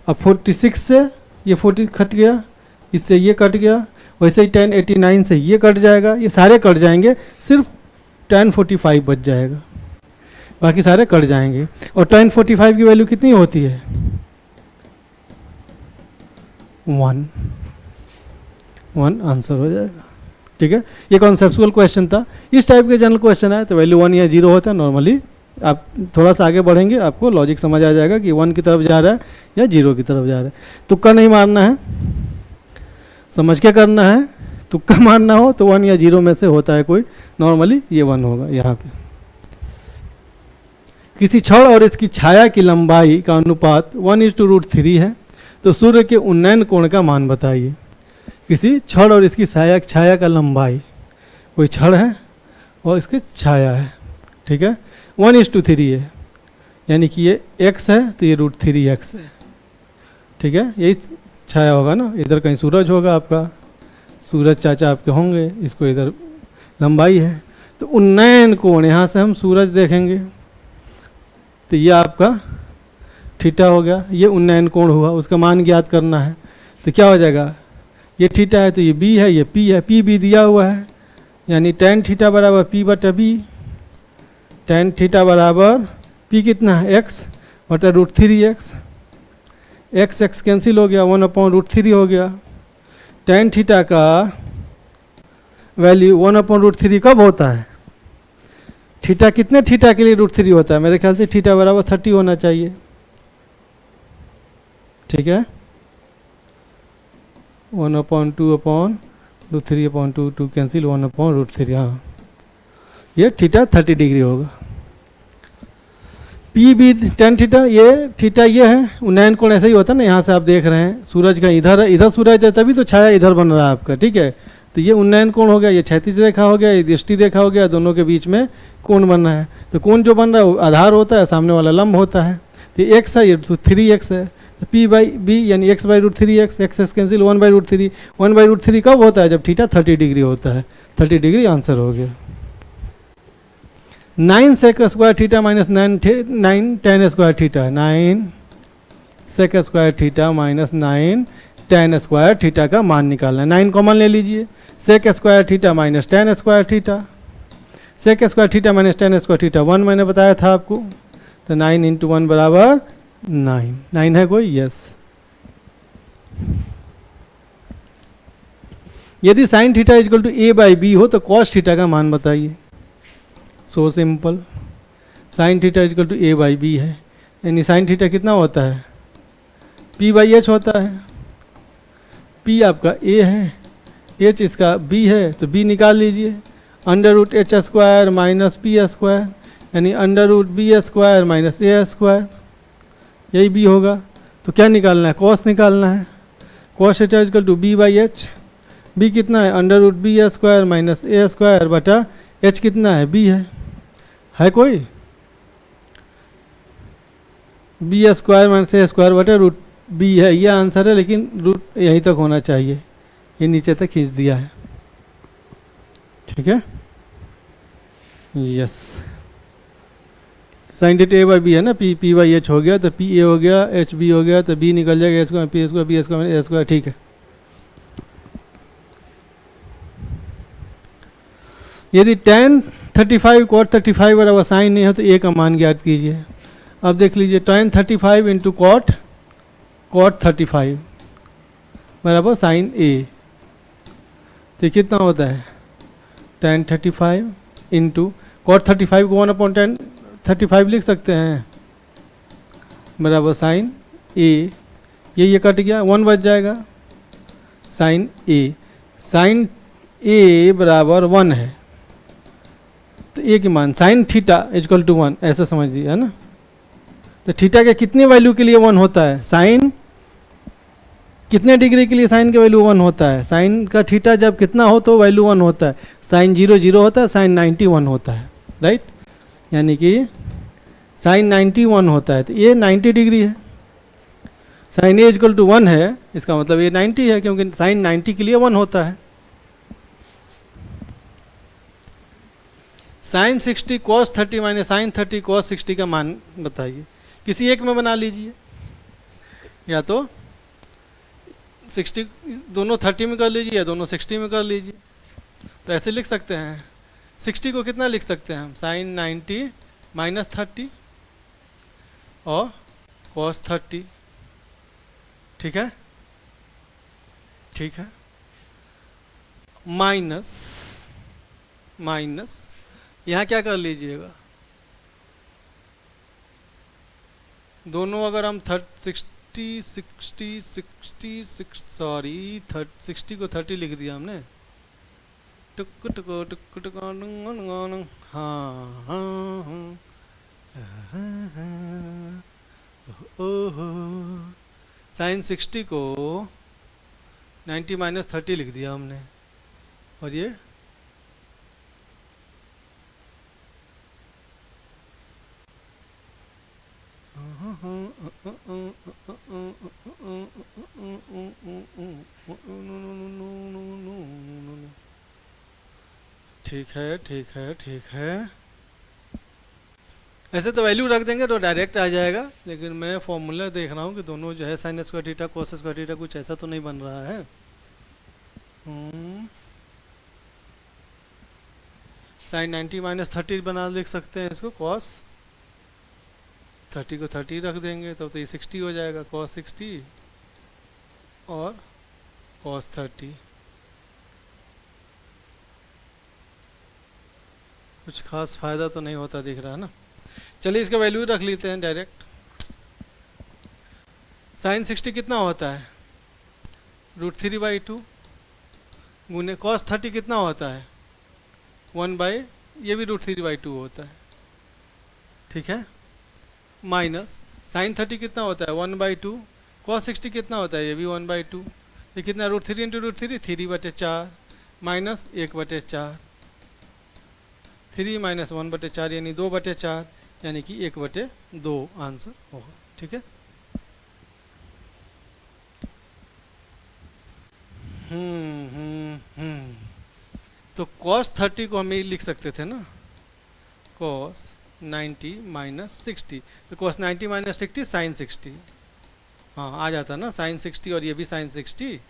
Speaker 1: अब 46 से ये 40 कट गया, इससे ये कट गया, वैसे ही 1089 से ये कट जाएगा, ये सारे कट जाएंगे, सिर्फ 1045 बच जाएगा, बाकी सारे कट जाएंगे। और 1045 की वैल्यू कितनी होती है? 1 आंसर हो जाएगा, ठीक है। ये कॉन्सेप्चुअल क्वेश्चन था। इस टाइप के जनरल क्वेश्चन है तो वैल्यू 1 या 0 होता है नॉर्मली। आप थोड़ा सा आगे बढ़ेंगे आपको लॉजिक समझ आ जाएगा कि 1 की तरफ जा रहा है या 0 की तरफ जा रहा है। तुक्का नहीं मारना है, समझ के करना है। तुक्का मारना हो तो 1 या 0 में से होता है कोई, नॉर्मली ये 1 होगा। यहाँ पे किसी छड़ और इसकी छाया की लंबाई का अनुपात 1:√3 है, तो सूर्य के उन्नयन कोण का मान बताइए। किसी छड़ और इसकी छाया का लंबाई, कोई छड़ है और इसकी छाया है, ठीक है, 1:3 है, यानी कि ये x है तो ये √3x है, ठीक है। यही छाया होगा ना, इधर कहीं सूरज होगा आपका, सूरज चाचा आपके होंगे, इसको इधर लंबाई है। तो उन्नयन कोण, यहाँ से हम सूरज देखेंगे तो ये आपका थीटा हो गया, ये उन्नयन कोण हुआ, उसका मान ज्ञात करना है। तो क्या हो जाएगा, ये थीटा है तो ये b है, ये p है, p भी दिया हुआ है, यानी tan थीटा बराबर p/b, tan थीटा बराबर p कितना है x बटा √3x, x कैंसिल हो गया, 1/√3 हो गया। tan थीटा का वैल्यू 1/√3 कब होता है? थीटा कितने थीटा के लिए √3 होता है? मेरे ख्याल से थीटा बराबर 30 होना चाहिए, ठीक है। 1/2/√3/2 कैंसिल, 1/√3, हाँ, ये थीटा 30 डिग्री होगा। पी भी tan थीटा, ये थीटा ये है, उन्नयन कोण ऐसा ही होता है ना। यहाँ से आप देख रहे हैं सूरज का इधर सूरज है, तभी तो छाया इधर बन रहा है आपका, ठीक है। तो ये उन्नयन कोण हो गया, ये क्षैतिज रेखा हो गया, ये दृष्टि रेखा हो गया, दोनों के बीच में कोण बन रहा है। तो कोण जो बन रहा है वो आधार होता है, सामने वाला लंब होता है। तो x है, ये 3x है, तो p/b यानी x/√3x, x कैंसिल, 1/√3। 1/√3 कब होता है? जब थीटा 30 डिग्री होता है। 30 डिग्री आंसर हो गया। 9 sec square theta minus 9 tan square theta, 9 sec square theta minus 9 tan square theta का मान निकालना है। 9 कॉमन ले लीजिए, sec square theta minus tan square theta, sec square theta minus tan square theta 1 मैंने बताया था आपको। तो 9 × 1 बराबर 9। 9 है कोई? यस। यदि sin theta equal to a/b हो तो cos थीटा का मान बताइए। So simple, sin theta equal to a/b है, यानी sin थीटा कितना होता है? p/h होता है। p आपका a है, h इसका b है, तो b निकाल लीजिए। √h² माइनस p² यानी √b² माइनस a², यही b होगा। तो क्या निकालना है? cos निकालना है। cos theta equal to b/h, b कितना है? √b² माइनस a² बटा h कितना है? b है कोई? b² माइनस a² बटा √b है, ये आंसर है, लेकिन रूट यहीं तक होना चाहिए, ये नीचे तक खींच दिया है, ठीक है। यस, sin थीटा a/b है ना, p/h हो गया, तो p a हो गया, h b हो गया, तो b निकल जाएगा, a² p² b² a², ठीक है। यदि tan 35 cot 35 बराबर साइन नहीं है तो a का मान ज्ञात कीजिए। अब देख लीजिए, tan 35 इंटू cot 35 बराबर साइन a, तो कितना होता है? tan 35 इंटू cot 35 को 1/tan35 लिख सकते हैं, बराबर साइन a, ये कट गया, 1 बच जाएगा, साइन a। साइन a बराबर 1 है, तो a की मान साइन थीटा इक्वल टू 1 ऐसा समझिए, है ना। तो थीटा के कितने वैल्यू के लिए 1 होता है? साइन कितने डिग्री के लिए साइन का वैल्यू 1 होता है? साइन का थीटा जब कितना हो तो वैल्यू 1 होता है। साइन 0 0 होता है, साइन 90 1 होता है, राइट। यानी कि साइन 90 1 होता है, तो ये 90 डिग्री है। साइन ए इक्वल टू 1 है, इसका मतलब ये 90 है, क्योंकि साइन 90 के लिए 1 होता है। Sine 60 cos 30 minus sine 30 cos 60 का मान बताइए, किसी एक में बना लीजिए, या तो 60 दोनों 30 में कर लीजिए या दोनों 60 में कर लीजिए। तो ऐसे लिख सकते हैं, 60 को कितना लिख सकते हैं हम, साइन 90 माइनस 30 और कॉस 30, ठीक है, ठीक है, माइनस माइनस यहाँ क्या कर लीजिएगा, दोनों अगर हम 60 को 30 लिख दिया हमने, टुक टुक टुक टुक, हाँ हाँ हाँ, ओहो, साइन 60 को 90 माइनस 30 लिख दिया हमने, और ये ठीक है, ठीक है, ठीक है। ऐसे तो वैल्यू रख देंगे तो डायरेक्ट आ जाएगा, लेकिन मैं फॉर्मूला देख रहा हूँ कि दोनों जो है sign square theta cos square theta कुछ ऐसा तो नहीं बन रहा है। साइन 90 माइनस 30 बना लिख सकते हैं इसको, कॉस 30 को 30 रख देंगे तो ये 60 हो जाएगा, कॉस 60 और कॉस 30। कुछ खास फायदा तो नहीं होता दिख रहा है ना। चलिए इसका वैल्यू रख लेते हैं डायरेक्ट। साइन 60 कितना होता है, √3/2 गुने कॉस 30 कितना होता है 1/, ये भी √3/2 होता है, ठीक है, माइनस साइन 30 कितना होता है 1/2, कॉस 60 कितना होता है ये भी 1/2, ये कितना √3 इंटू √3 3/4 माइनस 1/4, 3 माइनस 1/4 यानी 2/4, यानी कि 1/2 आंसर होगा, ठीक है। तो cos 30 को हम ये लिख सकते थे ना, cos 90 माइनस 60, तो cos 90 माइनस 60 साइन 60, हाँ आ जाता ना साइन 60, और ये भी साइन 60,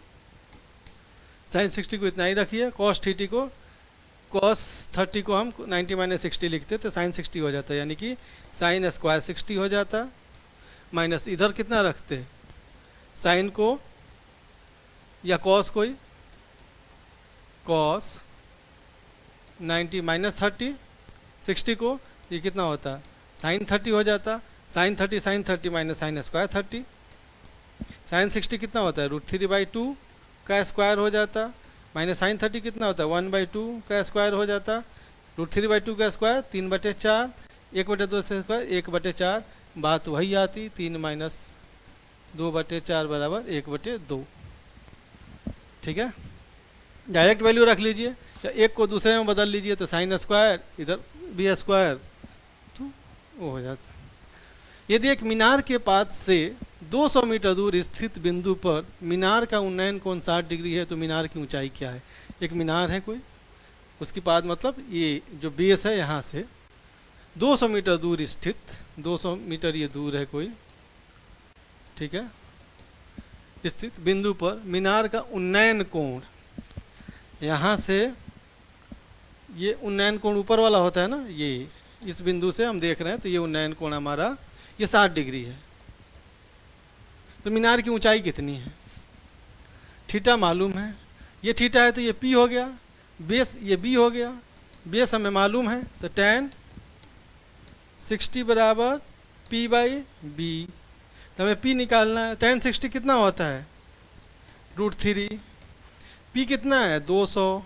Speaker 1: साइन 60 को इतना ही रखिए, cos 30 को हम 90 माइनस 60 लिखते तो साइन 60 हो जाता, यानी कि साइन स्क्वायर 60 हो जाता, माइनस इधर कितना रखते, साइन को या कॉस कोई, कॉस 90 माइनस 30 60 को ये कितना होता साइन 30 हो जाता, sine 30 minus sine square 30, sine 60 कितना होता है √3/2 का स्क्वायर हो जाता, माइनस साइन 30 कितना होता है 1/2 का स्क्वायर हो जाता, √3/2 का स्क्वायर 3/4, 1/2 से स्क्वायर 1/4, बात वही आती, 3 माइनस 2/4 बराबर 1/2, ठीक है। डायरेक्ट वैल्यू रख लीजिए, या एक को दूसरे में बदल लीजिए, तो साइन स्क्वायर इधर भी स्क्वायर, तो वो हो जाता। यदि एक मीनार के पास से 200 मीटर दूर स्थित बिंदु पर मीनार का उन्नयन कोण 60 डिग्री है, तो मीनार की ऊंचाई क्या है। एक मीनार है कोई, उसके पास मतलब ये जो बेस है यहाँ से 200 मीटर दूर स्थित, 200 मीटर ये दूर है कोई, ठीक है, स्थित बिंदु पर मीनार का उन्नयन कोण, यहाँ से ये उन्नयन कोण ऊपर वाला होता है ना, ये इस बिंदु से हम देख रहे हैं, तो ये उन्नयन कोण हमारा ये 60 डिग्री है। तो मीनार की ऊंचाई कितनी है, थीटा मालूम है, ये थीटा है तो ये पी हो गया, बेस ये बी हो गया, बेस हमें मालूम है, तो tan 60 बराबर p/b, तो हमें p निकालना है। tan 60 कितना होता है √3, p कितना है 200,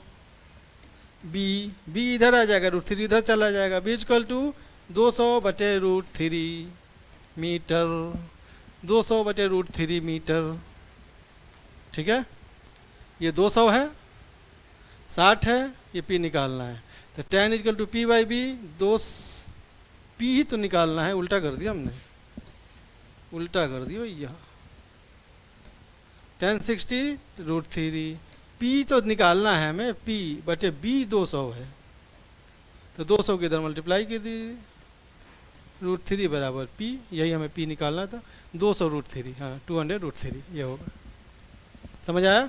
Speaker 1: b इधर आ जाएगा, √3 इधर चला जाएगा, b = 200/√3 मीटर, 200/√3 मीटर, ठीक है। ये 200 है, 60 है, ये p निकालना है, तो tan = p/b, 2 p ही तो निकालना है, उल्टा कर दिया हमने, उल्टा कर दिया भैया, 1060√3, पी तो निकालना है हमें, पी बटे बी 200 है, तो 200 के इधर मल्टीप्लाई कर दीजिए, √3 बराबर पी, यही हमें पी निकालना था, 200√3, हाँ 200√3 ये होगा। समझ आया?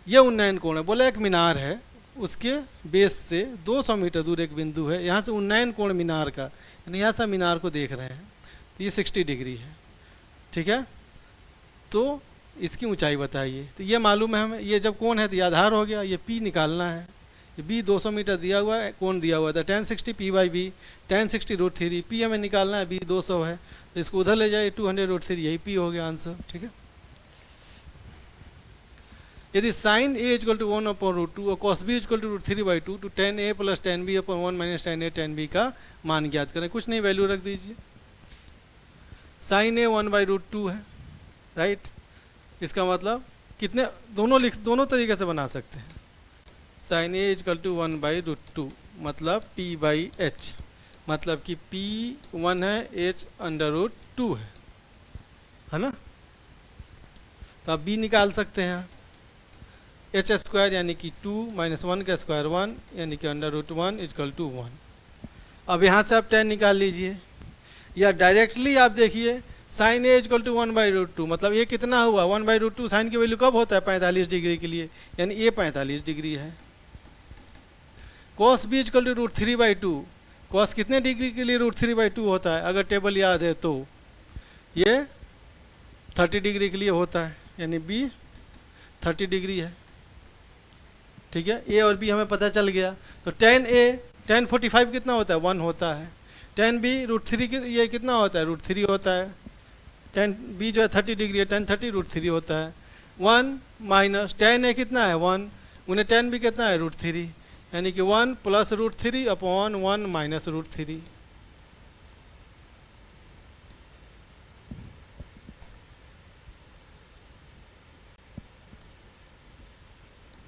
Speaker 1: ये उन्नयन कोण है। बोला एक मीनार है, उसके बेस से 200 मीटर दूर एक बिंदु है, यहाँ से उन्नयन कोण मीनार का, यानी यहाँ से मीनार को देख रहे हैं, तो ये 60 डिग्री है, ठीक है। तो इसकी ऊंचाई बताइए, तो ये मालूम है हमें, ये जब कोण है तो ये आधार हो गया, ये पी निकालना है, ये बी 200 मीटर दिया हुआ है, कोण दिया हुआ था 1060 पी बाई बी, 1060√3, पी हमें निकालना है, बी 200 है, तो इसको उधर ले जाइए 200√3, यही पी हो गया आंसर, ठीक है। यदि sin a इक्वल टू 1/√2 और cos b इक्वल टू √3/2 तो tan a plus tan b upon 1 minus tan a tan b का मान ज्ञात करें। कुछ नहीं, वैल्यू रख दीजिए। sin a 1/√2 है, राइट। इसका मतलब कितने, दोनों तरीके से बना सकते हैं। sin a इक्वल टू 1/√2 मतलब p/h, मतलब कि p 1 है, h √2 है ना। तो आप b निकाल सकते हैं, एच स्क्वायर यानी कि 2 माइनस 1 का स्क्वायर 1 यानी कि √1 इक्वल टू 1। अब यहाँ से आप tan निकाल लीजिए, या डायरेक्टली आप देखिए sin a इक्वल टू 1/√2, मतलब ये कितना हुआ 1/√2, साइन की वैल्यू कब होता है 45 डिग्री के लिए, यानी ये 45 डिग्री है। cos b equal to √3/2, cos कितने डिग्री के लिए √3/2 होता है, अगर टेबल याद है तो ये 30 डिग्री के लिए होता है, यानी b 30 डिग्री है, ठीक है। ए और बी हमें पता चल गया। तो tan a tan 45 कितना होता है 1 होता है, tan b √3 ये कितना होता है √3 होता है, tan b जो है 30 डिग्री है, tan 30 √3 होता है, 1 माइनस tan a कितना है 1, उन्हें tan b कितना है √3, यानी कि 1 प्लस √3 अपॉन 1 माइनस √3।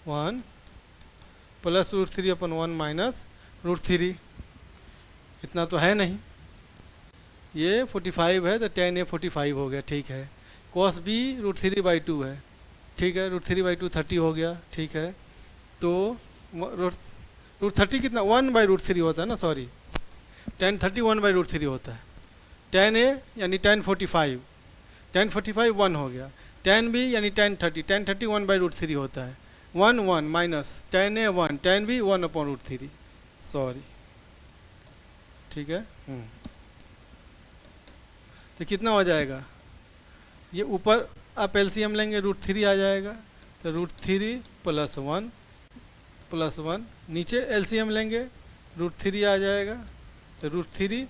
Speaker 1: 1 प्लस √3 अपन 1 माइनस √3, इतना तो है नहीं, ये 45 है तो tan a 45 हो गया, ठीक है। cos b √3/2 है, ठीक है, √3/2 30 हो गया, ठीक है। तो √30 कितना 1/√3 होता है ना, सॉरी, tan 30 1/√3 होता है। tan a यानी tan 45, tan 45 1 हो गया, tan b यानी tan 30 1/√3 होता है, 1 1 minus tan a 1 tan b 1/√3, sorry, ठीक है। तो कितना हो जाएगा, ये ऊपर आप एलसीएम लेंगे √3 आ जाएगा, तो √3 प्लस 1, नीचे एलसीएम लेंगे √3 आ जाएगा, तो √3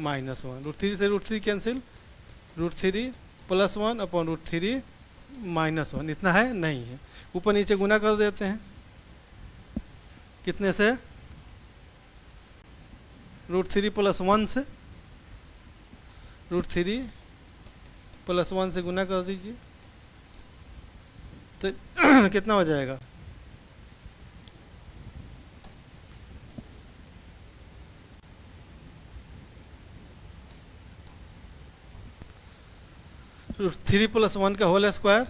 Speaker 1: माइनस 1, √3 से √3 कैंसिल, √3 प्लस 1 अपॉन √3 माइनस 1, इतना है नहीं है, ऊपर नीचे गुना कर देते हैं, कितने से √3 प्लस 1 से, √3 प्लस 1 से गुना कर दीजिए, तो कितना हो जाएगा, √3 प्लस 1 का होल स्क्वायर,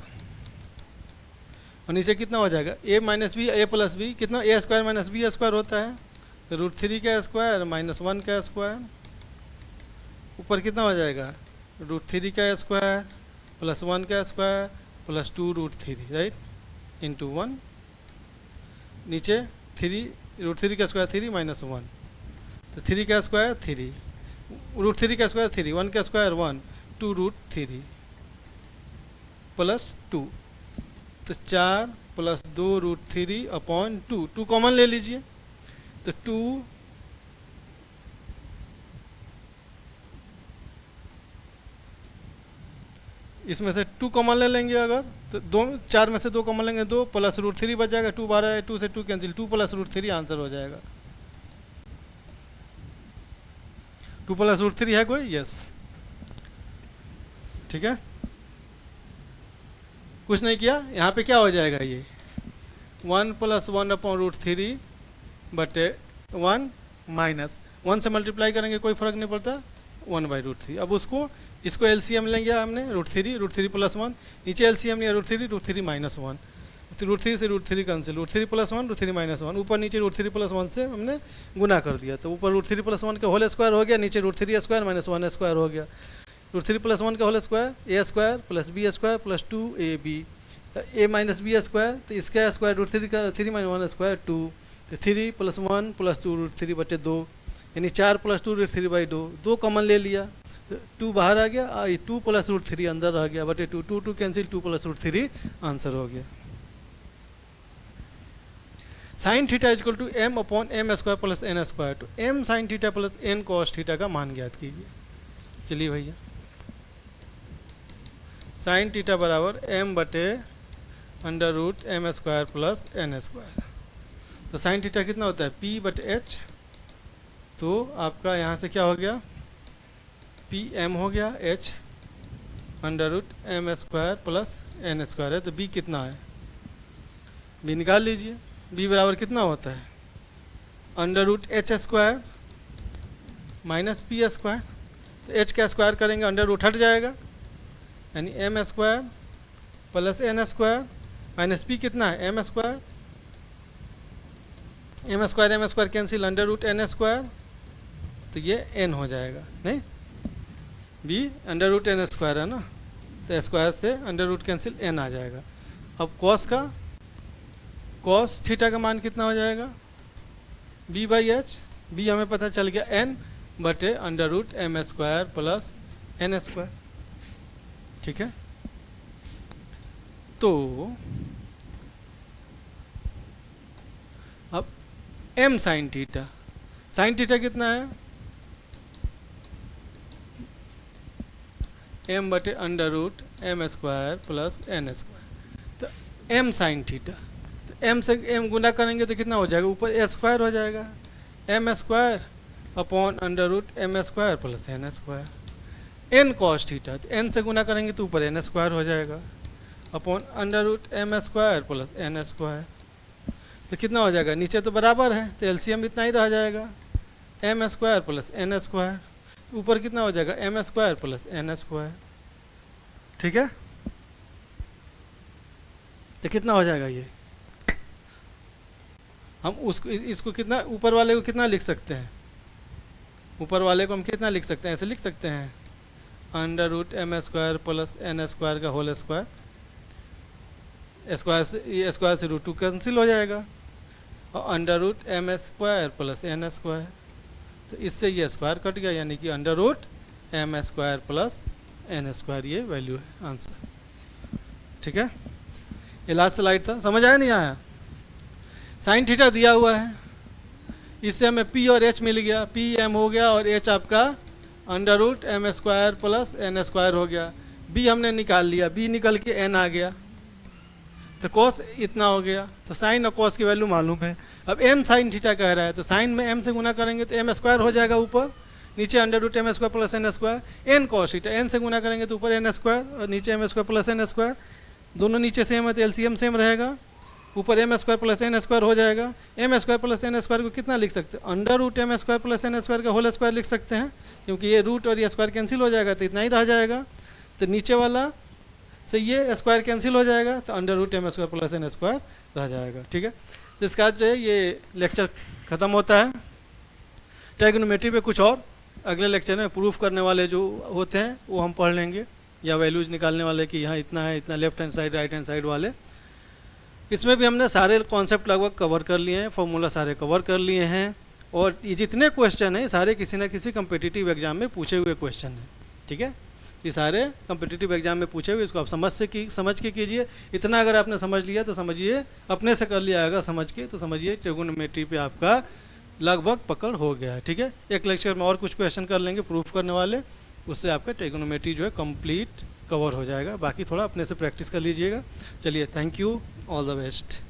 Speaker 1: और नीचे कितना हो जाएगा a minus b a plus b, कितना a square minus B square होता है, तो √3 का स्क्वायर माइनस 1 का स्क्वायर, ऊपर कितना हो जाएगा √3 का स्क्वायर प्लस 1 का स्क्वायर प्लस 2 √3, राइट, इंटू 1, नीचे 3 √3 का स्क्वायर 3 माइनस 1, तो 3 का स्क्वायर 3, √3 का स्क्वायर 3, 1 का स्क्वायर 1, 2 √3 प्लस 2, तो 4 प्लस 2 √3 अपॉन 2 कॉमन ले लीजिए, तो 2 इसमें से 2 कॉमन ले लेंगे अगर, तो 4 में से 2 कॉमन लेंगे, 2 प्लस √3 बच जाएगा, 2 12 है, 2 से 2 कैंसिल, 2 प्लस √3 आंसर हो जाएगा। 2 प्लस √3 है कोई, यस, ठीक है। कुछ नहीं किया, यहाँ पे क्या हो जाएगा, ये 1 प्लस 1 अपॉन √3 बटे 1 माइनस 1 से मल्टीप्लाई करेंगे कोई फर्क नहीं पड़ता, 1/√3। अब उसको इसको एलसीएम लेंगे हमने √3 + 1, नीचे एलसीएम लिया √3 -1, √3 से √3 कैंसिल, √3 + 1 √3 -1, ऊपर नीचे √3 + 1 से हमने गुना कर दिया, तो ऊपर √3 + 1 का होल स्क्वायर हो गया, नीचे √3² - 1 स्क्वायर हो गया, √3 + 1 का whole square a² + b² + 2ab, a - b², तो इसका स्क्वायर √3 का 3 - 1 स्क्वायर 2, तो 3 + 1 + 2 √3/2, यानी 4 + 2 √3/2, 2 कॉमन ले लिया, तो 2 बाहर आ गया, 2 + √3 अंदर रह गया बटे 2, 2 कैंसिल, 2 + √3 आंसर हो गया। sin थीटा = m/m² + n², तो m sin theta + n cos theta का मान ज्ञात कीजिए। चलिए भैया, sin थीटा बराबर m/√m² + n², तो sin थीटा कितना होता है p/h, तो आपका यहाँ से क्या हो गया pm हो गया, h √m² + n² है, तो b कितना है, b निकाल लीजिए, b बराबर कितना होता है √h² - p², तो h का स्क्वायर करेंगे अंडर रूट हट जाएगा, यानी m² + n² माइनस p कितना है m² कैंसिल √n², तो ये n हो जाएगा, नहीं b √n² है ना, तो स्क्वायर से अंडर रूट कैंसिल n आ जाएगा। अब cos थीटा का मान कितना हो जाएगा b/h, b हमें पता चल गया n बटे √m² + n², ठीक है। तो अब m sin थीटा कितना है m बटे √m² + n², तो m sin थीटा, तो m से m गुना करेंगे तो कितना हो जाएगा, ऊपर a² हो जाएगा, m² / √m² + n², n cos theta, तो n से गुना करेंगे तो ऊपर n² हो जाएगा अपॉन √m² + n², तो कितना हो जाएगा, नीचे तो बराबर है तो एलसीएम इतना ही रह जाएगा, m² + n², ऊपर कितना हो जाएगा m² + n², ठीक है। तो कितना हो जाएगा ये, हम इसको कितना, ऊपर वाले को कितना लिख सकते हैं, ऊपर वाले को हम कितना लिख सकते हैं, ऐसे लिख सकते हैं √m² + n² का होल स्क्वायर, स्क्वायर से √2 कैंसिल हो जाएगा, और √m² + n², तो इससे ये स्क्वायर कट गया, यानी कि √m² + n², ये वैल्यू है आंसर, ठीक है। ये लास्ट स्लाइड था, समझ आया नहीं आया। sin थीटा दिया हुआ है, इससे हमें p और h मिल गया, p m हो गया और h आपका √m² + n² हो गया, b हमने निकाल लिया, b निकल के n आ गया, तो cos इतना हो गया, तो sin और cos की वैल्यू मालूम है। अब m sin थीटा कह रहा है, तो sin में m से गुना करेंगे तो m² हो जाएगा ऊपर, नीचे √m² + n², n cos theta n से गुना करेंगे तो ऊपर n² और नीचे m² + n², दोनों नीचे सेम है तो एलसीएम सेम रहेगा, ऊपर m² + n² हो जाएगा, m² + n² को कितना लिख सकते हैं, √m² + n² का होल स्क्वायर लिख सकते हैं, क्योंकि ये रूट और ये स्क्वायर कैंसिल हो जाएगा तो इतना ही रह जाएगा, तो नीचे वाला से ये स्क्वायर कैंसिल हो जाएगा, तो √m² + n² रह जाएगा, ठीक है। तो इसका जो है ये लेक्चर ख़त्म होता है। ट्राइगोनोमेट्री पे कुछ और अगले लेक्चर में प्रूफ करने वाले जो होते हैं वो हम पढ़ लेंगे, या वैल्यूज निकालने वाले कि यहाँ इतना है, इतना left hand side right hand side वाले, इसमें भी हमने सारे कॉन्सेप्ट लगभग कवर कर लिए हैं, फॉर्मूला सारे कवर कर लिए हैं, और ये जितने क्वेश्चन हैं सारे किसी न किसी कम्पिटिटिव एग्जाम में पूछे हुए क्वेश्चन हैं, ठीक है। ये सारे कम्पिटिटिव एग्जाम में पूछे हुए, इसको आप समझ के कीजिए। इतना अगर आपने समझ लिया तो समझिए, अपने से कर लिया अगर समझ के, तो समझिए ट्रिगोनोमेट्री पे आपका लगभग पकड़ हो गया है, ठीक है। एक लेक्चर में और कुछ क्वेश्चन कर लेंगे प्रूफ करने वाले, उससे आपका ट्रिगोनोमेट्री जो है कंप्लीट कवर हो जाएगा, बाकी थोड़ा अपने से प्रैक्टिस कर लीजिएगा। चलिए, thank you, all the best.